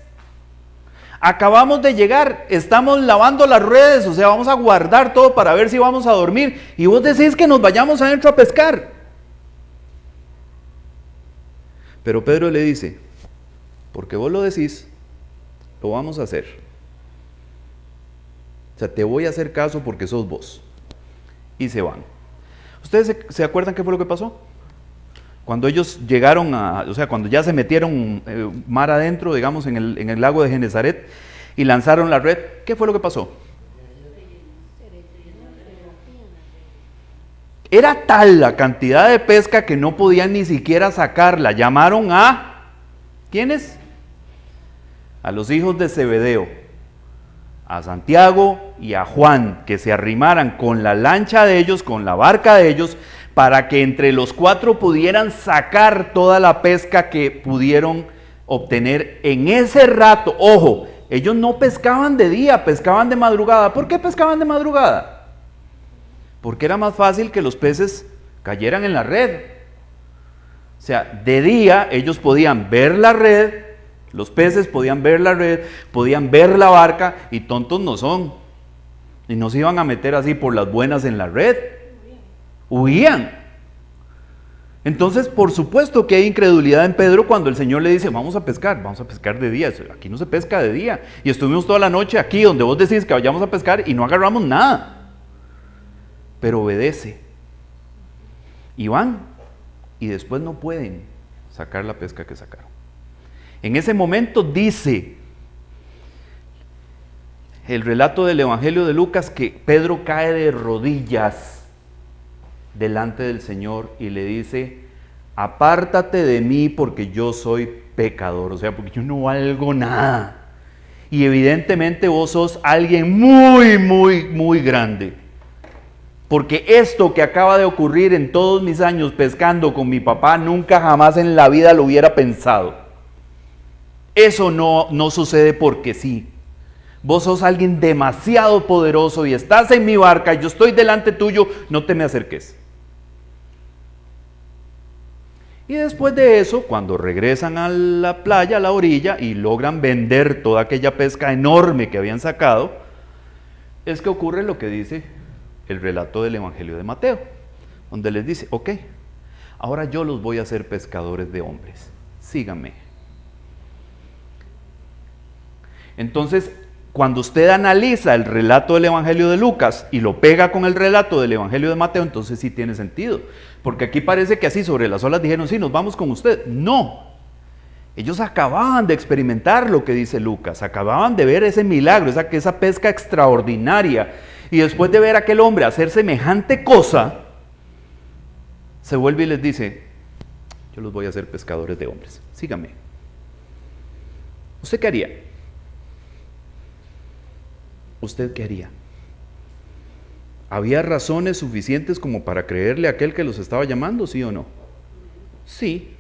acabamos de llegar, estamos lavando las redes, o sea, vamos a guardar todo para ver si vamos a dormir, y vos decís que nos vayamos adentro a pescar. Pero Pedro le dice, porque vos lo decís, lo vamos a hacer. O sea, te voy a hacer caso porque sos vos. Y se van. ¿Ustedes se acuerdan qué fue lo que pasó? Cuando ellos llegaron o sea, cuando ya se metieron mar adentro, digamos, en el lago de Genezaret, y lanzaron la red, ¿qué fue lo que pasó? Era tal la cantidad de pesca que no podían ni siquiera sacarla. Llamaron a, ¿quiénes? A los hijos de Zebedeo, a Santiago y a Juan, que se arrimaran con la lancha de ellos, con la barca de ellos, para que entre los 4 pudieran sacar toda la pesca que pudieron obtener en ese rato. Ojo, ellos no pescaban de día, pescaban de madrugada. ¿Por qué pescaban de madrugada? Porque era más fácil que los peces cayeran en la red. O sea, de día ellos podían ver la red, los peces podían ver la red, podían ver la barca, y tontos no son. Y no se iban a meter así por las buenas en la red. Huían. Entonces, por supuesto que hay incredulidad en Pedro cuando el Señor le dice, vamos a pescar de día. Aquí no se pesca de día. Y estuvimos toda la noche aquí donde vos decís que vayamos a pescar y no agarramos nada. Pero obedece. Y van. Y después no pueden sacar la pesca que sacaron. En ese momento dice el relato del Evangelio de Lucas que Pedro cae de rodillas delante del Señor y le dice, apártate de mí porque yo soy pecador, o sea, porque yo no valgo nada. Y evidentemente vos sos alguien muy, muy, muy grande. Porque esto que acaba de ocurrir en todos mis años pescando con mi papá, nunca jamás en la vida lo hubiera pensado. Eso no sucede porque sí. Vos sos alguien demasiado poderoso y estás en mi barca, yo estoy delante tuyo, no te me acerques. Y después de eso, cuando regresan a la playa, a la orilla, y logran vender toda aquella pesca enorme que habían sacado, es que ocurre lo que dice el relato del Evangelio de Mateo, donde les dice, ok, ahora yo los voy a hacer pescadores de hombres, síganme. Entonces, cuando usted analiza el relato del Evangelio de Lucas y lo pega con el relato del Evangelio de Mateo, entonces sí tiene sentido. Porque aquí parece que así sobre las olas dijeron, sí, nos vamos con usted. No. Ellos acababan de experimentar lo que dice Lucas, acababan de ver ese milagro, esa pesca extraordinaria. Y después de ver a aquel hombre hacer semejante cosa, se vuelve y les dice, yo los voy a hacer pescadores de hombres, síganme. ¿Usted qué haría? ¿Usted qué haría? ¿Había razones suficientes como para creerle a aquel que los estaba llamando, sí o no? Sí.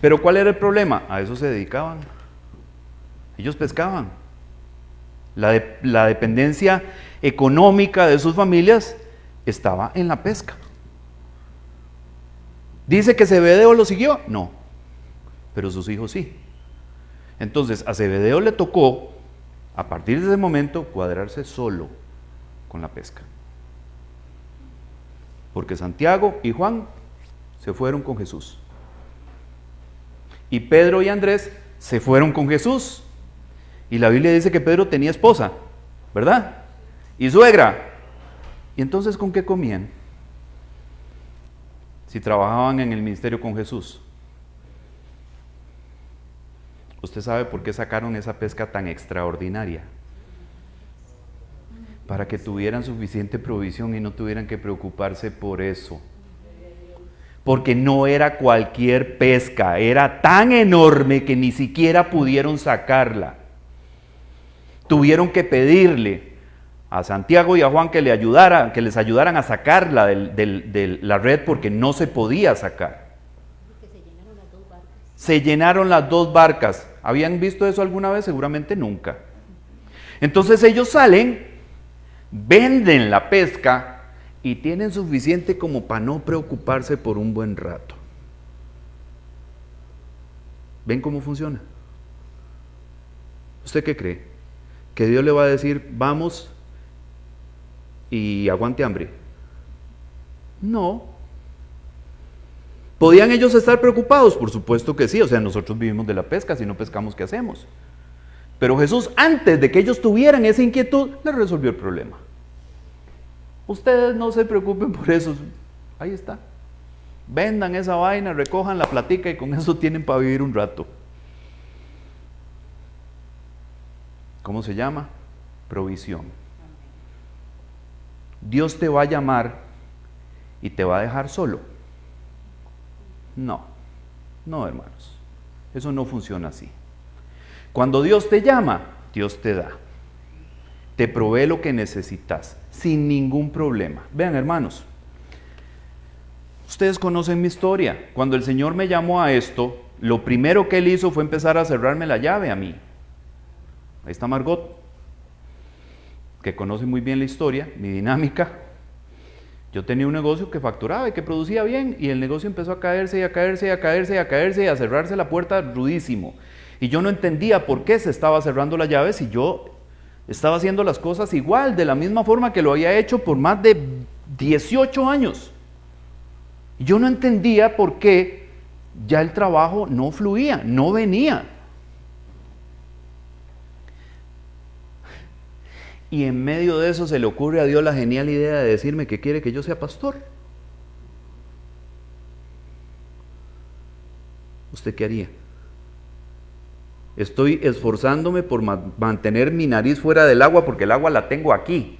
Pero ¿cuál era el problema? A eso se dedicaban. Ellos pescaban. La dependencia económica de sus familias estaba en la pesca. ¿Dice que Zebedeo lo siguió? No. Pero sus hijos sí. Entonces a Zebedeo le tocó, a partir de ese momento, cuadrarse solo con la pesca. Porque Santiago y Juan se fueron con Jesús. Y Pedro y Andrés se fueron con Jesús. Y la Biblia dice que Pedro tenía esposa, ¿verdad? Y suegra. ¿Y entonces con qué comían? Si trabajaban en el ministerio con Jesús. ¿Usted sabe por qué sacaron esa pesca tan extraordinaria? Para que tuvieran suficiente provisión y no tuvieran que preocuparse por eso. Porque no era cualquier pesca, era tan enorme que ni siquiera pudieron sacarla. Tuvieron que pedirle a Santiago y a Juan que les ayudaran a sacarla de la red porque no se podía sacar. Se llenaron las dos barcas. ¿Habían visto eso alguna vez? Seguramente nunca. Entonces ellos salen, venden la pesca y tienen suficiente como para no preocuparse por un buen rato. ¿Ven cómo funciona? ¿Usted qué cree? ¿Que Dios le va a decir, vamos y aguante hambre? No. ¿Podían ellos estar preocupados? Por supuesto que sí. O sea, nosotros vivimos de la pesca, si no pescamos, ¿qué hacemos? Pero Jesús, antes de que ellos tuvieran esa inquietud, les resolvió el problema. Ustedes no se preocupen por eso. Ahí está. Vendan esa vaina, recojan la platica y con eso tienen para vivir un rato. ¿Cómo se llama? Provisión. Dios te va a llamar y te va a dejar solo. No, no, hermanos. Eso no funciona así. Cuando Dios te llama, Dios te da. Te provee lo que necesitas, sin ningún problema. Vean, hermanos, ustedes conocen mi historia. Cuando el Señor me llamó a esto, lo primero que Él hizo fue empezar a cerrarme la llave a mí. Ahí está Margot, que conoce muy bien la historia, mi dinámica. Yo tenía un negocio que facturaba y que producía bien, y el negocio empezó a caerse y a caerse y a caerse y a caerse y a cerrarse la puerta rudísimo. Y yo no entendía por qué se estaba cerrando la llave si yo estaba haciendo las cosas igual, de la misma forma que lo había hecho por más de 18 años. Y yo no entendía por qué ya el trabajo no fluía, no venía. Y en medio de eso se le ocurre a Dios la genial idea de decirme que quiere que yo sea pastor. ¿Usted qué haría? Estoy esforzándome por mantener mi nariz fuera del agua porque el agua la tengo aquí.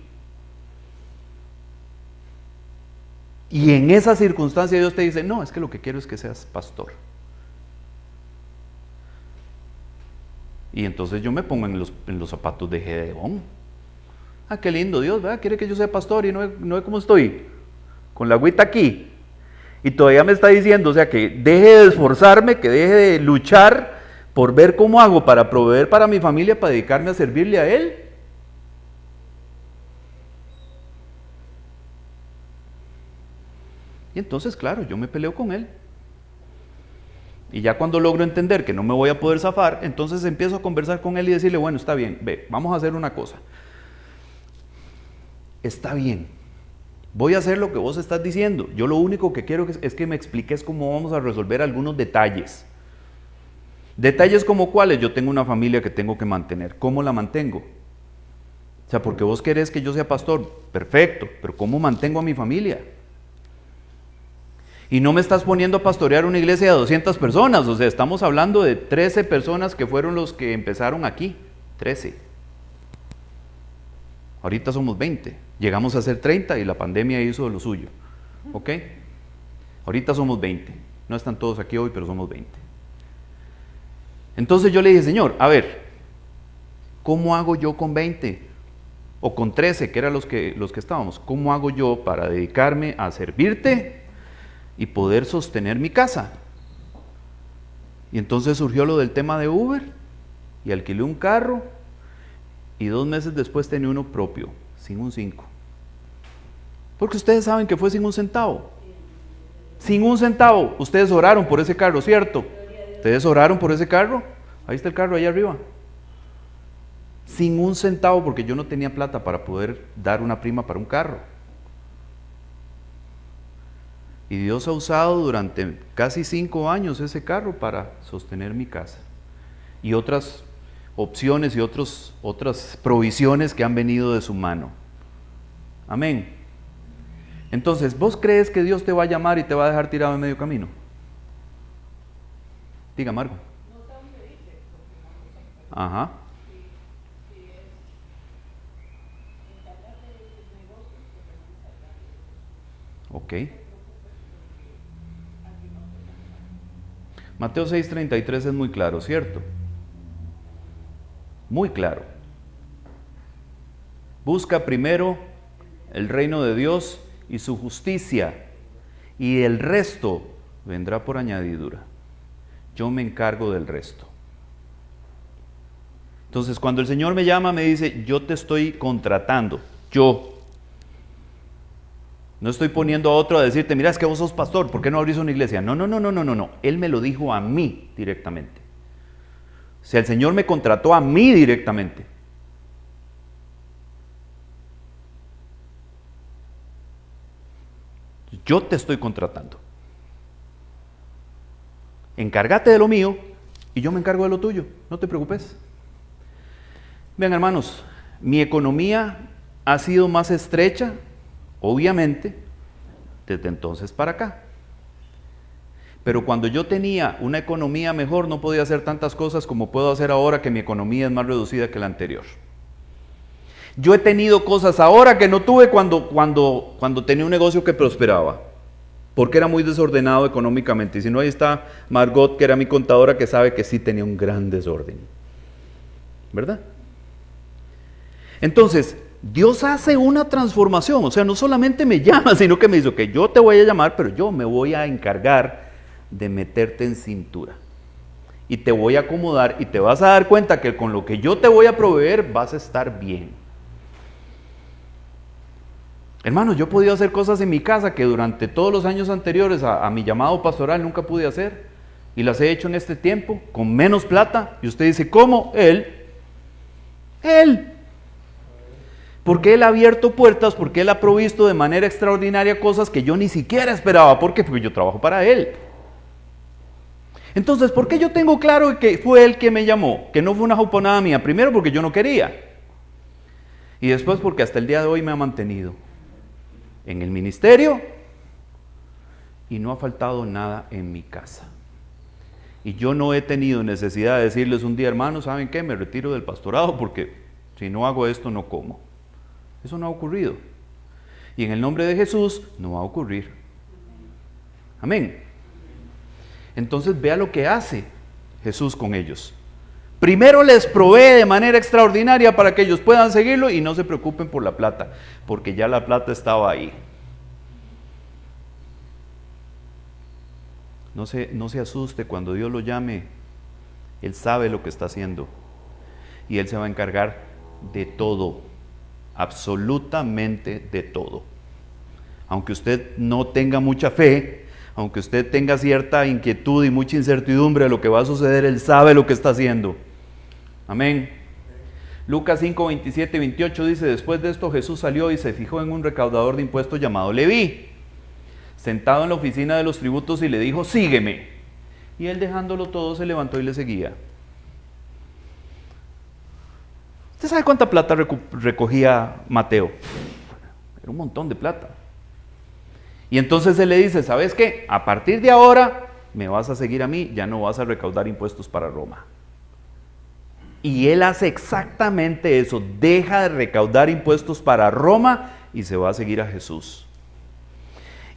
Y en esa circunstancia Dios te dice, no, es que lo que quiero es que seas pastor. Y entonces yo me pongo en los zapatos de Gedeón. Ah, qué lindo Dios, ¿verdad? Quiere que yo sea pastor y no ve cómo estoy, con la agüita aquí. Y todavía me está diciendo, o sea, que deje de esforzarme, que deje de luchar por ver cómo hago para proveer para mi familia, para dedicarme a servirle a Él. Y entonces, claro, yo me peleo con Él. Y ya cuando logro entender que no me voy a poder zafar, entonces empiezo a conversar con Él y decirle, bueno, está bien, ve, vamos a hacer una cosa. Está bien, voy a hacer lo que vos estás diciendo. Yo lo único que quiero es que me expliques cómo vamos a resolver algunos detalles. Detalles como cuáles. Yo tengo una familia que tengo que mantener. ¿Cómo la mantengo? O sea, porque vos querés que yo sea pastor, perfecto, pero ¿cómo mantengo a mi familia? Y no me estás poniendo a pastorear una iglesia de 200 personas, o sea, estamos hablando de 13 personas que fueron los que empezaron aquí, 13. Ahorita somos 20, llegamos a ser 30 y la pandemia hizo lo suyo, ¿ok? Ahorita somos 20, no están todos aquí hoy, pero somos 20. Entonces yo le dije, Señor, a ver, ¿cómo hago yo con 20? O con 13, que eran los que estábamos. ¿Cómo hago yo para dedicarme a servirte y poder sostener mi casa? Y entonces surgió lo del tema de Uber, y alquilé un carro, y 2 meses después tenía uno propio, sin un 5. Porque ustedes saben que fue sin un centavo. Sin un centavo. Ustedes oraron por ese carro, ¿cierto? ¿Ustedes oraron por ese carro? Ahí está el carro, allá arriba. Sin un centavo, porque yo no tenía plata para poder dar una prima para un carro. Y Dios ha usado durante casi 5 años ese carro para sostener mi casa. Y otras opciones y otras provisiones que han venido de su mano. Amén. Entonces, ¿vos crees que Dios te va a llamar y te va a dejar tirado en medio camino? Diga, Margo. Ajá. Ok. Mateo 6:33 es muy claro, ¿cierto? Muy claro. Busca primero el reino de Dios y su justicia, y el resto vendrá por añadidura. Yo me encargo del resto. Entonces, cuando el Señor me llama, me dice, yo te estoy contratando, yo. No estoy poniendo a otro a decirte, mira, es que vos sos pastor, ¿por qué no abrís una iglesia? No. Él me lo dijo a mí directamente. O sea, el Señor me contrató a mí directamente. Yo te estoy contratando. Encárgate de lo mío y yo me encargo de lo tuyo. No te preocupes. Vean, hermanos, mi economía ha sido más estrecha, obviamente, desde entonces para acá. Pero cuando yo tenía una economía mejor, no podía hacer tantas cosas como puedo hacer ahora que mi economía es más reducida que la anterior. Yo he tenido cosas ahora que no tuve cuando tenía un negocio que prosperaba, porque era muy desordenado económicamente. Y si no, ahí está Margot, que era mi contadora, que sabe que sí tenía un gran desorden. ¿Verdad? Entonces, Dios hace una transformación. O sea, no solamente me llama, sino que me dice que yo te voy a llamar, pero yo me voy a encargar de meterte en cintura. Y te voy a acomodar y te vas a dar cuenta que con lo que yo te voy a proveer vas a estar bien. Hermanos, yo he podido hacer cosas en mi casa que durante todos los años anteriores a mi llamado pastoral nunca pude hacer. Y las he hecho en este tiempo, con menos plata. Y usted dice, ¿cómo? Él. Porque Él ha abierto puertas, porque Él ha provisto de manera extraordinaria cosas que yo ni siquiera esperaba. ¿Por qué? Porque yo trabajo para Él. Entonces, ¿por qué yo tengo claro que fue Él que me llamó? Que no fue una jauponada mía. Primero, porque yo no quería. Y después, porque hasta el día de hoy me ha mantenido en el ministerio y no ha faltado nada en mi casa. Y yo no he tenido necesidad de decirles un día, hermanos, ¿saben qué? Me retiro del pastorado porque si no hago esto no como. Eso no ha ocurrido. Y en el nombre de Jesús no va a ocurrir. Amén. Entonces vea lo que hace Jesús con ellos. Primero les provee de manera extraordinaria para que ellos puedan seguirlo y no se preocupen por la plata, porque ya la plata estaba ahí. No se asuste cuando Dios lo llame. Él sabe lo que está haciendo y Él se va a encargar de todo, absolutamente de todo. Aunque usted no tenga mucha fe, aunque usted tenga cierta inquietud y mucha incertidumbre de lo que va a suceder, Él sabe lo que está haciendo. Amén. Lucas 5, 27 y 28 dice, después de esto Jesús salió y se fijó en un recaudador de impuestos llamado Leví, sentado en la oficina de los tributos, y le dijo, sígueme. Y él, dejándolo todo, se levantó y le seguía. ¿Usted sabe cuánta plata recogía Mateo? Era un montón de plata. Y entonces él le dice, ¿sabes qué? A partir de ahora me vas a seguir a mí, ya no vas a recaudar impuestos para Roma. Y él hace exactamente eso, deja de recaudar impuestos para Roma y se va a seguir a Jesús.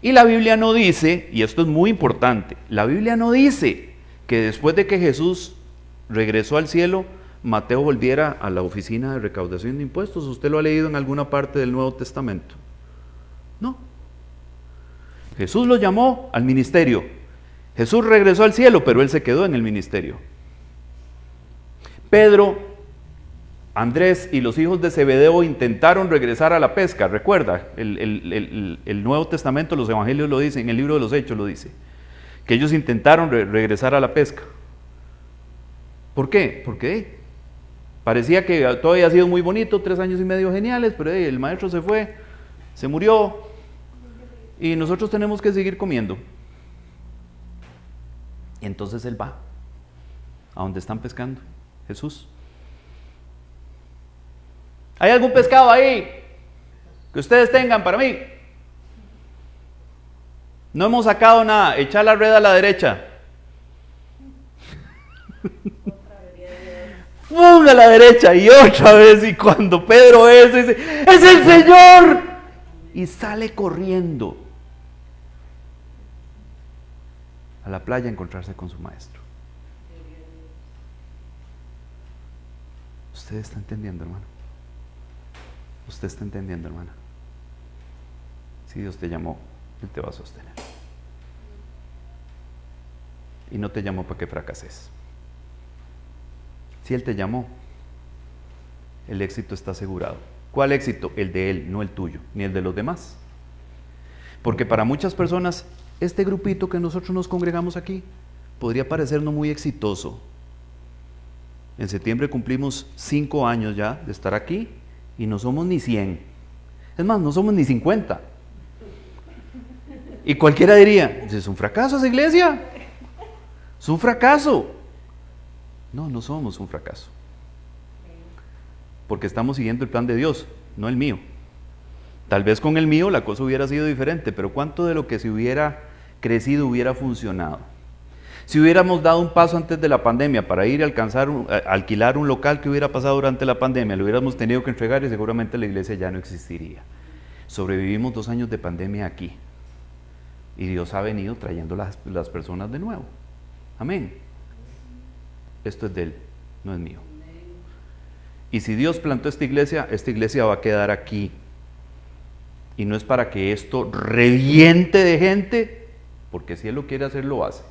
Y la Biblia no dice, y esto es muy importante, la Biblia no dice que después de que Jesús regresó al cielo, Mateo volviera a la oficina de recaudación de impuestos. ¿Usted lo ha leído en alguna parte del Nuevo Testamento? No. Jesús lo llamó al ministerio. Jesús regresó al cielo, pero él se quedó en el ministerio. Pedro, Andrés y los hijos de Zebedeo intentaron regresar a la pesca. Recuerda, el Nuevo Testamento, los evangelios lo dicen, en el libro de los Hechos lo dice, que ellos intentaron regresar a la pesca. ¿Por qué? Porque parecía que todo había sido muy bonito, 3 años y medio geniales, pero el maestro se fue, se murió, y nosotros tenemos que seguir comiendo. Y entonces él va a donde están pescando, Jesús. ¿Hay algún pescado ahí que ustedes tengan para mí? No hemos sacado nada, echar la red a la derecha. ¡Pum! A la derecha y otra vez, y cuando Pedro ve eso dice, ¡es el Señor! Y sale corriendo a la playa a encontrarse con su maestro. ¿Usted está entendiendo, hermano? ¿Usted está entendiendo, hermana? Si Dios te llamó, Él te va a sostener. Y no te llamó para que fracases. Si Él te llamó, el éxito está asegurado. ¿Cuál éxito? El de Él, no el tuyo, ni el de los demás. Porque para muchas personas, este grupito que nosotros nos congregamos aquí, podría parecernos muy exitoso. En septiembre cumplimos 5 años ya de estar aquí y no somos ni 100. Es más, no somos ni 50. Y cualquiera diría, es un fracaso esa iglesia. Es un fracaso. No, no somos un fracaso. Porque estamos siguiendo el plan de Dios, no el mío. Tal vez con el mío la cosa hubiera sido diferente, pero ¿cuánto de lo que se hubiera crecido hubiera funcionado? Si hubiéramos dado un paso antes de la pandemia para ir a alquilar un local que hubiera pasado durante la pandemia, lo hubiéramos tenido que entregar y seguramente la iglesia ya no existiría. Sobrevivimos 2 años de pandemia aquí y Dios ha venido trayendo las personas de nuevo. Amén. Esto es de Él, no es mío. Y si Dios plantó esta iglesia va a quedar aquí. Y no es para que esto reviente de gente, porque si Él lo quiere hacer, lo hace.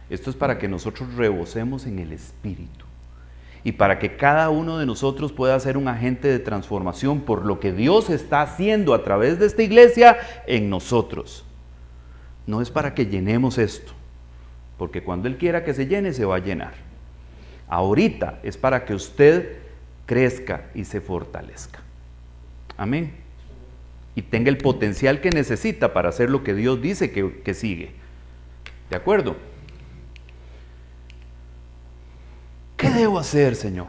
Esto es para que nosotros rebosemos en el Espíritu. Y para que cada uno de nosotros pueda ser un agente de transformación por lo que Dios está haciendo a través de esta iglesia en nosotros. No es para que llenemos esto, porque cuando Él quiera que se llene, se va a llenar. Ahorita es para que usted crezca y se fortalezca. Amén. Y tenga el potencial que necesita para hacer lo que Dios dice que sigue. ¿De acuerdo? ¿Qué debo hacer, Señor?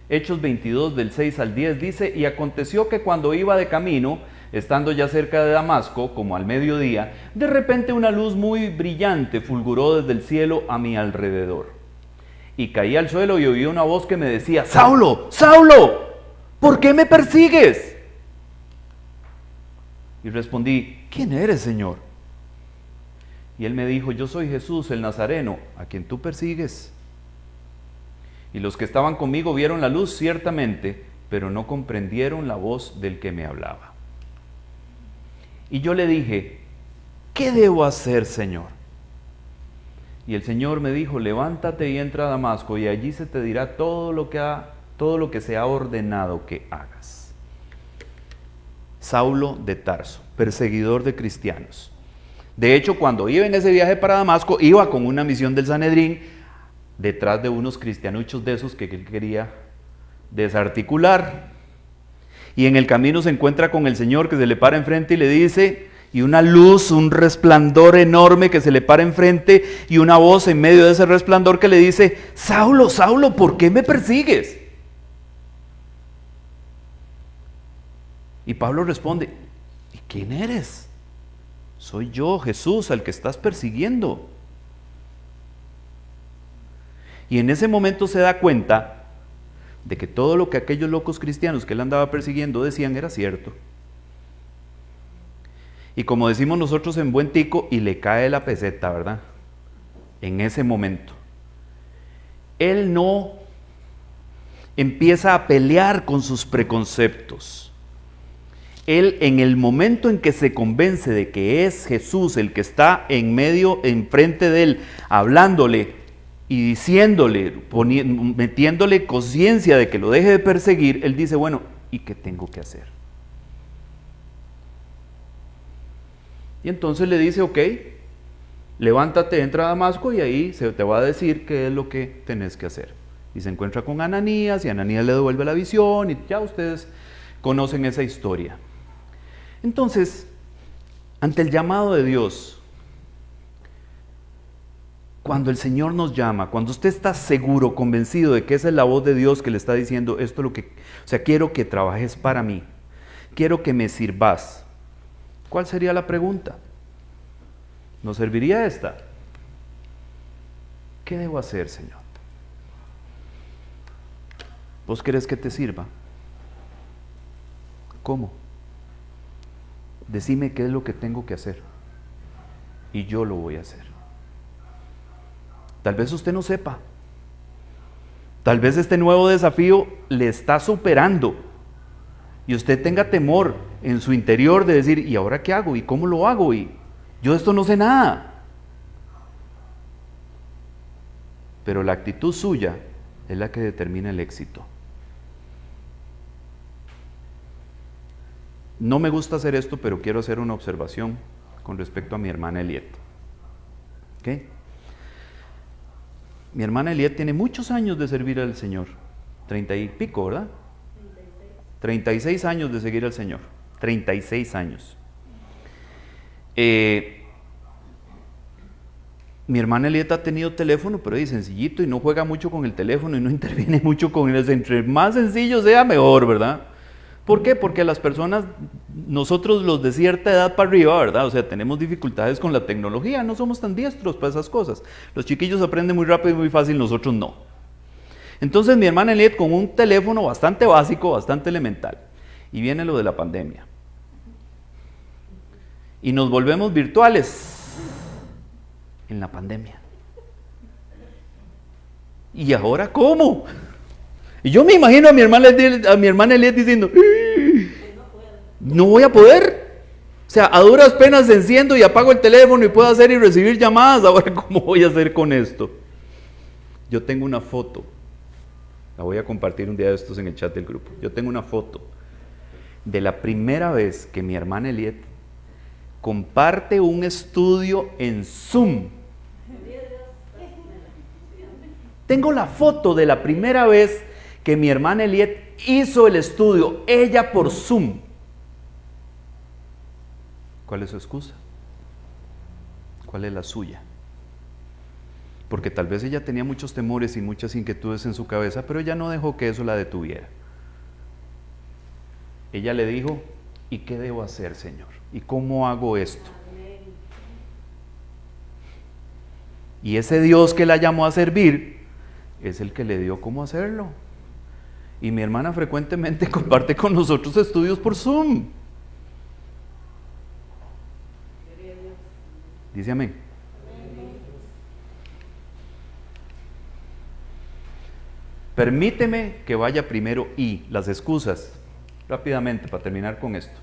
Hechos 22 del 6 al 10 dice, y aconteció que cuando iba de camino, estando ya cerca de Damasco, como al mediodía, de repente una luz muy brillante fulguró desde el cielo a mi alrededor. Y caí al suelo y oí una voz que me decía, Saulo, Saulo, ¿por qué me persigues? Y respondí, ¿quién eres, Señor? Y él me dijo, yo soy Jesús el Nazareno, a quien tú persigues. Y los que estaban conmigo vieron la luz ciertamente, pero no comprendieron la voz del que me hablaba. Y yo le dije, ¿qué debo hacer, Señor? Y el Señor me dijo, levántate y entra a Damasco, y allí se te dirá todo lo que se ha ordenado que hagas. Saulo de Tarso, perseguidor de cristianos. De hecho, cuando iba en ese viaje para Damasco, iba con una misión del Sanedrín, detrás de unos cristianuchos de esos que él quería desarticular. Y en el camino se encuentra con el Señor que se le para enfrente y le dice, y una luz, un resplandor enorme que se le para enfrente, y una voz en medio de ese resplandor que le dice, Saulo, Saulo, ¿por qué me persigues? Y Pablo responde, ¿y quién eres? Soy yo, Jesús, al que estás persiguiendo. Y en ese momento se da cuenta de que todo lo que aquellos locos cristianos que él andaba persiguiendo decían era cierto. Y como decimos nosotros en buen tico, y le cae la peseta, ¿verdad? En ese momento. Él no empieza a pelear con sus preconceptos. Él, en el momento en que se convence de que es Jesús el que está enfrente de él, hablándole y diciéndole, metiéndole conciencia de que lo deje de perseguir, él dice, bueno, ¿y qué tengo que hacer? Y entonces le dice, ok, levántate, entra a Damasco y ahí se te va a decir qué es lo que tenés que hacer. Y se encuentra con Ananías y Ananías le devuelve la visión y ya ustedes conocen esa historia. Entonces, ante el llamado de Dios, cuando el Señor nos llama, cuando usted está seguro, convencido de que esa es la voz de Dios que le está diciendo, esto es lo que, quiero que trabajes para mí, quiero que me sirvas. ¿Cuál sería la pregunta? ¿Nos serviría esta? ¿Qué debo hacer, Señor? ¿Vos querés que te sirva? ¿Cómo? Decime qué es lo que tengo que hacer y yo lo voy a hacer. Tal vez usted no sepa. Tal vez este nuevo desafío le está superando y usted tenga temor en su interior de decir, ¿y ahora qué hago? ¿Y cómo lo hago? Y yo de esto no sé nada. Pero la actitud suya es la que determina el éxito. No me gusta hacer esto, pero quiero hacer una observación con respecto a mi hermana Eliette. ¿Ok? Mi hermana Eliet tiene muchos años de servir al Señor. 30 y pico, ¿verdad? 36 años de seguir al Señor. 36 años. Mi hermana Eliet ha tenido teléfono, pero es sencillito y no juega mucho con el teléfono y no interviene mucho con él. Entre más sencillo sea, mejor, ¿verdad? ¿Por qué? Porque las personas, nosotros los de cierta edad para arriba, ¿verdad? O sea, tenemos dificultades con la tecnología, no somos tan diestros para esas cosas. Los chiquillos aprenden muy rápido y muy fácil, nosotros no. Entonces mi hermana Eliet con un teléfono bastante básico, bastante elemental, y viene lo de la pandemia. Y nos volvemos virtuales en la pandemia. ¿Y ahora cómo? Y yo me imagino a mi hermana Eliet diciendo, no voy a poder. O sea, a duras penas enciendo y apago el teléfono y puedo hacer y recibir llamadas. Ahora, ¿cómo voy a hacer con esto? Yo tengo una foto. La voy a compartir un día de estos en el chat del grupo. Yo tengo una foto de la primera vez que mi hermana Eliet comparte un estudio en Zoom. Tengo la foto de la primera vez que mi hermana Eliet hizo el estudio, ella por Zoom. ¿Cuál es su excusa? ¿Cuál es la suya? Porque tal vez ella tenía muchos temores y muchas inquietudes en su cabeza, pero ella no dejó que eso la detuviera. Ella le dijo, ¿y qué debo hacer, Señor? ¿Y cómo hago esto? Y ese Dios que la llamó a servir es el que le dio cómo hacerlo. Y mi hermana frecuentemente comparte con nosotros estudios por Zoom. Dice amén. Permíteme que vaya primero y las excusas, rápidamente para terminar con esto.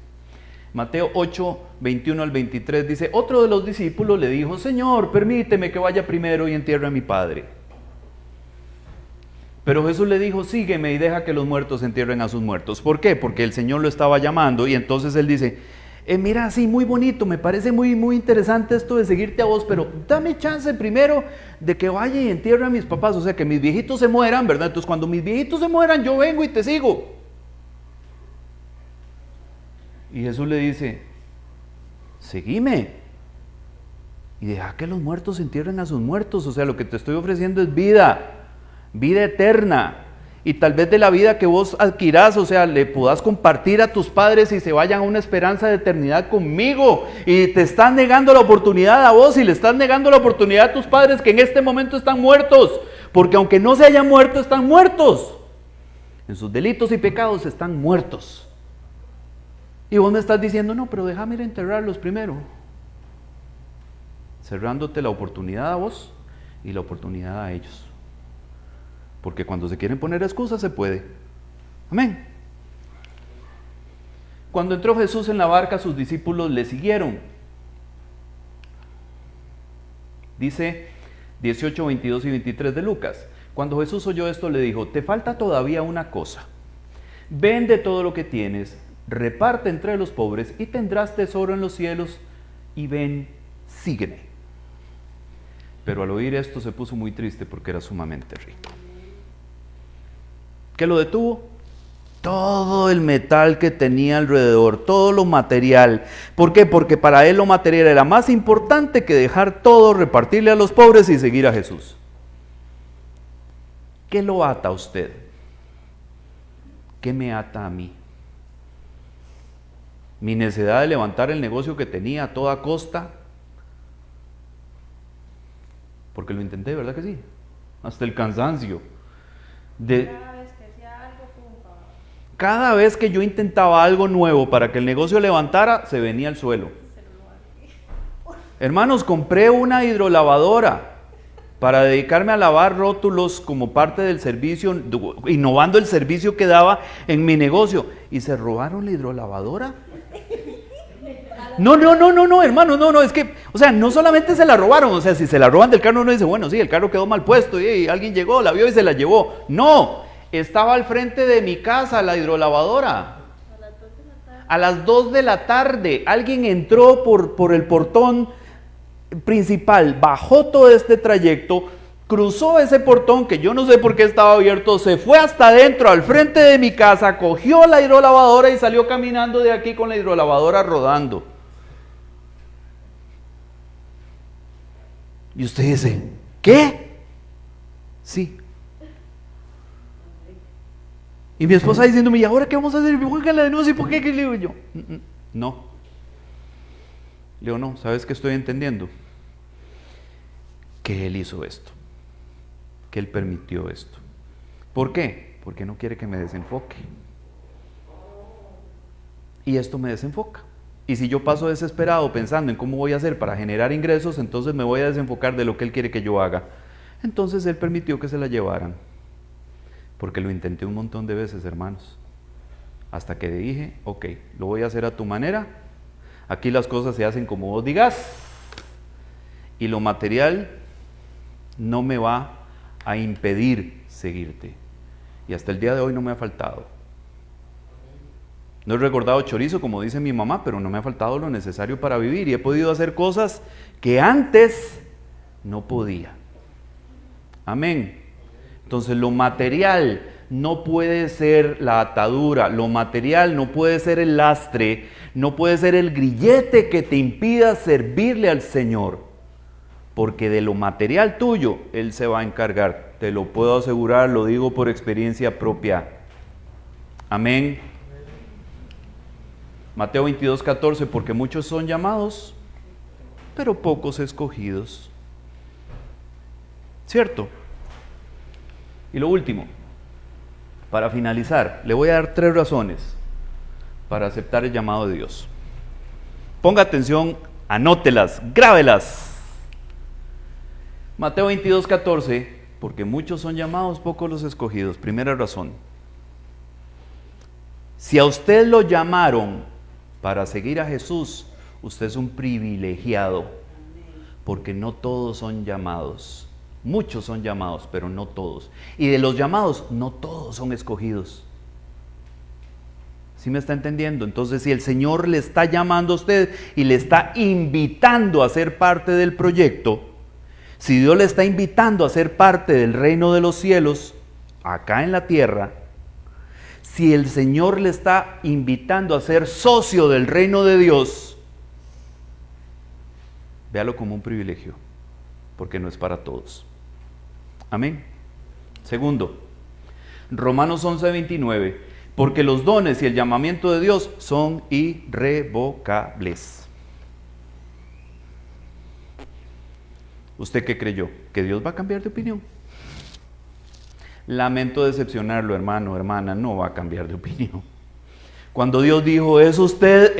Mateo 8, 21 al 23 dice, otro de los discípulos le dijo, Señor, permíteme que vaya primero y entierre a mi padre. Pero Jesús le dijo, sígueme y deja que los muertos entierren a sus muertos. ¿Por qué? Porque el Señor lo estaba llamando y entonces él dice, mira, sí, muy bonito, me parece muy, muy interesante esto de seguirte a vos, pero dame chance primero de que vaya y entierre a mis papás, o sea, que mis viejitos se mueran, ¿verdad? Entonces cuando mis viejitos se mueran, yo vengo y te sigo. Y Jesús le dice, seguime y deja que los muertos entierren a sus muertos, o sea, lo que te estoy ofreciendo es vida eterna, y tal vez de la vida que vos adquirás, o sea, le puedas compartir a tus padres y se vayan a una esperanza de eternidad conmigo, y te están negando la oportunidad a vos y le estás negando la oportunidad a tus padres que en este momento están muertos, porque aunque no se hayan muerto, están muertos, en sus delitos y pecados están muertos, y vos me estás diciendo, no, pero déjame ir a enterrarlos primero, cerrándote la oportunidad a vos y la oportunidad a ellos. Porque cuando se quieren poner excusas se puede. Amén. Cuando entró Jesús en la barca, sus discípulos le siguieron. Dice 18, 22 y 23 de Lucas. Cuando Jesús oyó esto le dijo, te falta todavía una cosa. Vende todo lo que tienes, reparte entre los pobres y tendrás tesoro en los cielos, y ven, sígueme. Pero al oír esto se puso muy triste porque era sumamente rico. ¿Qué lo detuvo? Todo el metal que tenía alrededor, todo lo material. ¿Por qué? Porque para él lo material era más importante que dejar todo, repartirle a los pobres y seguir a Jesús. ¿Qué lo ata a usted? ¿Qué me ata a mí? Mi necesidad de levantar el negocio que tenía a toda costa. Porque lo intenté, ¿verdad que sí? Hasta el cansancio. Cada vez que yo intentaba algo nuevo para que el negocio levantara, se venía al suelo. Hermanos, compré una hidrolavadora para dedicarme a lavar rótulos como parte del servicio, innovando el servicio que daba en mi negocio. ¿Y se robaron la hidrolavadora? No, hermano, no, es que, o sea, no solamente se la robaron, o sea, si se la roban del carro uno dice, bueno, sí, el carro quedó mal puesto y alguien llegó, la vio y se la llevó. No, estaba al frente de mi casa la hidrolavadora. A las 2 de la tarde, alguien entró por el portón principal, bajó todo este trayecto, cruzó ese portón que yo no sé por qué estaba abierto, se fue hasta adentro, al frente de mi casa, cogió la hidrolavadora y salió caminando de aquí con la hidrolavadora rodando. Y usted dice, ¿qué? Sí. Y mi esposa diciéndome, ¿y ahora qué vamos a hacer? Juega la denuncia, ¿y por qué? ¿Qué le digo yo? No. Le digo, no, ¿sabes qué estoy entendiendo? Que Él hizo esto. Que Él permitió esto. ¿Por qué? Porque no quiere que me desenfoque. Y esto me desenfoca. Y si yo paso desesperado pensando en cómo voy a hacer para generar ingresos, entonces me voy a desenfocar de lo que Él quiere que yo haga. Entonces Él permitió que se la llevaran. Porque lo intenté un montón de veces, hermanos. Hasta que dije, ok, lo voy a hacer a tu manera. Aquí las cosas se hacen como vos digas. Y lo material no me va a impedir seguirte. Y hasta el día de hoy no me ha faltado. No he recordado chorizo, como dice mi mamá, pero no me ha faltado lo necesario para vivir. Y he podido hacer cosas que antes no podía. Amén. Entonces lo material no puede ser la atadura, lo material no puede ser el lastre, no puede ser el grillete que te impida servirle al Señor, porque de lo material tuyo Él se va a encargar, te lo puedo asegurar, lo digo por experiencia propia. Amén. Mateo 22:14, porque muchos son llamados, pero pocos escogidos. ¿Cierto? Y lo último, para finalizar, le voy a dar 3 razones para aceptar el llamado de Dios. Ponga atención, anótelas, grábelas. Mateo 22:14, porque muchos son llamados, pocos los escogidos. Primera razón. Si a usted lo llamaron para seguir a Jesús, usted es un privilegiado, porque no todos son llamados. Muchos son llamados, pero no todos. Y de los llamados, no todos son escogidos. ¿Sí me está entendiendo? Entonces, si el Señor le está llamando a usted y le está invitando a ser parte del proyecto, si Dios le está invitando a ser parte del reino de los cielos, acá en la tierra, si el Señor le está invitando a ser socio del reino de Dios, véalo como un privilegio, porque no es para todos. Amén. Segundo, Romanos 11:29, porque los dones y el llamamiento de Dios son irrevocables. ¿Usted qué creyó? ¿Que Dios va a cambiar de opinión? Lamento decepcionarlo, hermano, hermana, no va a cambiar de opinión. Cuando Dios dijo, es usted,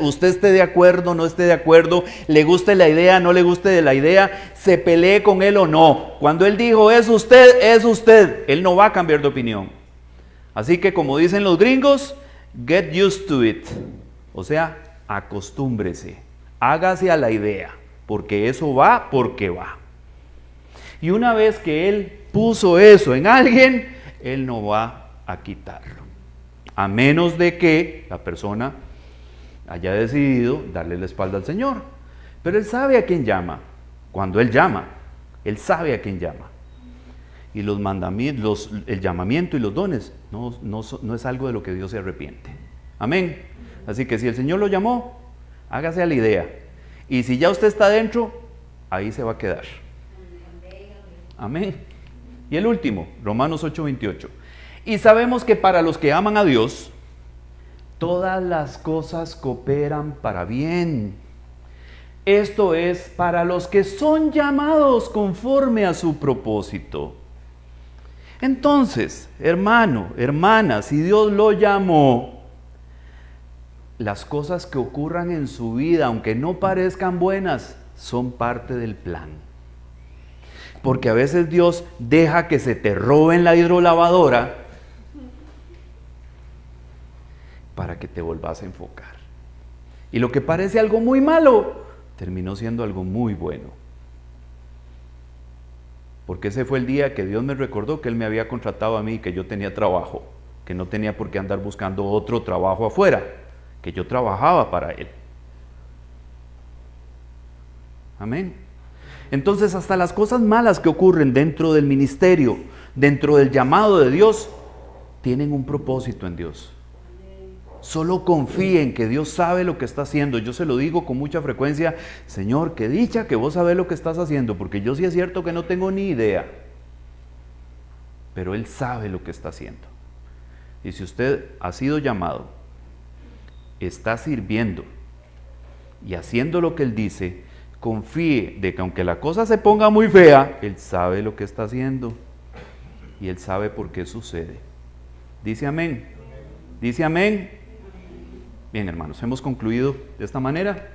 usted esté de acuerdo, no esté de acuerdo, le guste la idea, no le guste de la idea, se pelee con él o no. Cuando Él dijo, es usted, Él no va a cambiar de opinión. Así que como dicen los gringos, get used to it. O sea, acostúmbrese, hágase a la idea, porque eso va porque va. Y una vez que Él puso eso en alguien, Él no va a quitarlo. A menos de que la persona haya decidido darle la espalda al Señor. Pero Él sabe a quién llama. Cuando Él llama, Él sabe a quién llama. Y los mandamientos, el llamamiento y los dones no es algo de lo que Dios se arrepiente. Amén. Así que si el Señor lo llamó, hágase a la idea. Y si ya usted está dentro, ahí se va a quedar. Amén. Y el último, Romanos 8:28. Y sabemos que para los que aman a Dios, todas las cosas cooperan para bien. Esto es, para los que son llamados conforme a su propósito. Entonces, hermano, hermana, si Dios lo llamó, las cosas que ocurran en su vida, aunque no parezcan buenas, son parte del plan. Porque a veces Dios deja que se te roben la hidrolavadora para que te vuelvas a enfocar. Y lo que parece algo muy malo, terminó siendo algo muy bueno. Porque ese fue el día que Dios me recordó que Él me había contratado a mí, que yo tenía trabajo, que no tenía por qué andar buscando otro trabajo afuera, que yo trabajaba para Él. Amén. Entonces hasta las cosas malas que ocurren dentro del ministerio, dentro del llamado de Dios, tienen un propósito en Dios. Solo confíen que Dios sabe lo que está haciendo. Yo se lo digo con mucha frecuencia: Señor, qué dicha que vos sabés lo que estás haciendo, porque yo sí es cierto que no tengo ni idea, pero Él sabe lo que está haciendo. Y si usted ha sido llamado, está sirviendo y haciendo lo que Él dice, confíe de que aunque la cosa se ponga muy fea, Él sabe lo que está haciendo y Él sabe por qué sucede. Dice amén. Dice amén. Bien, hermanos, hemos concluido de esta manera.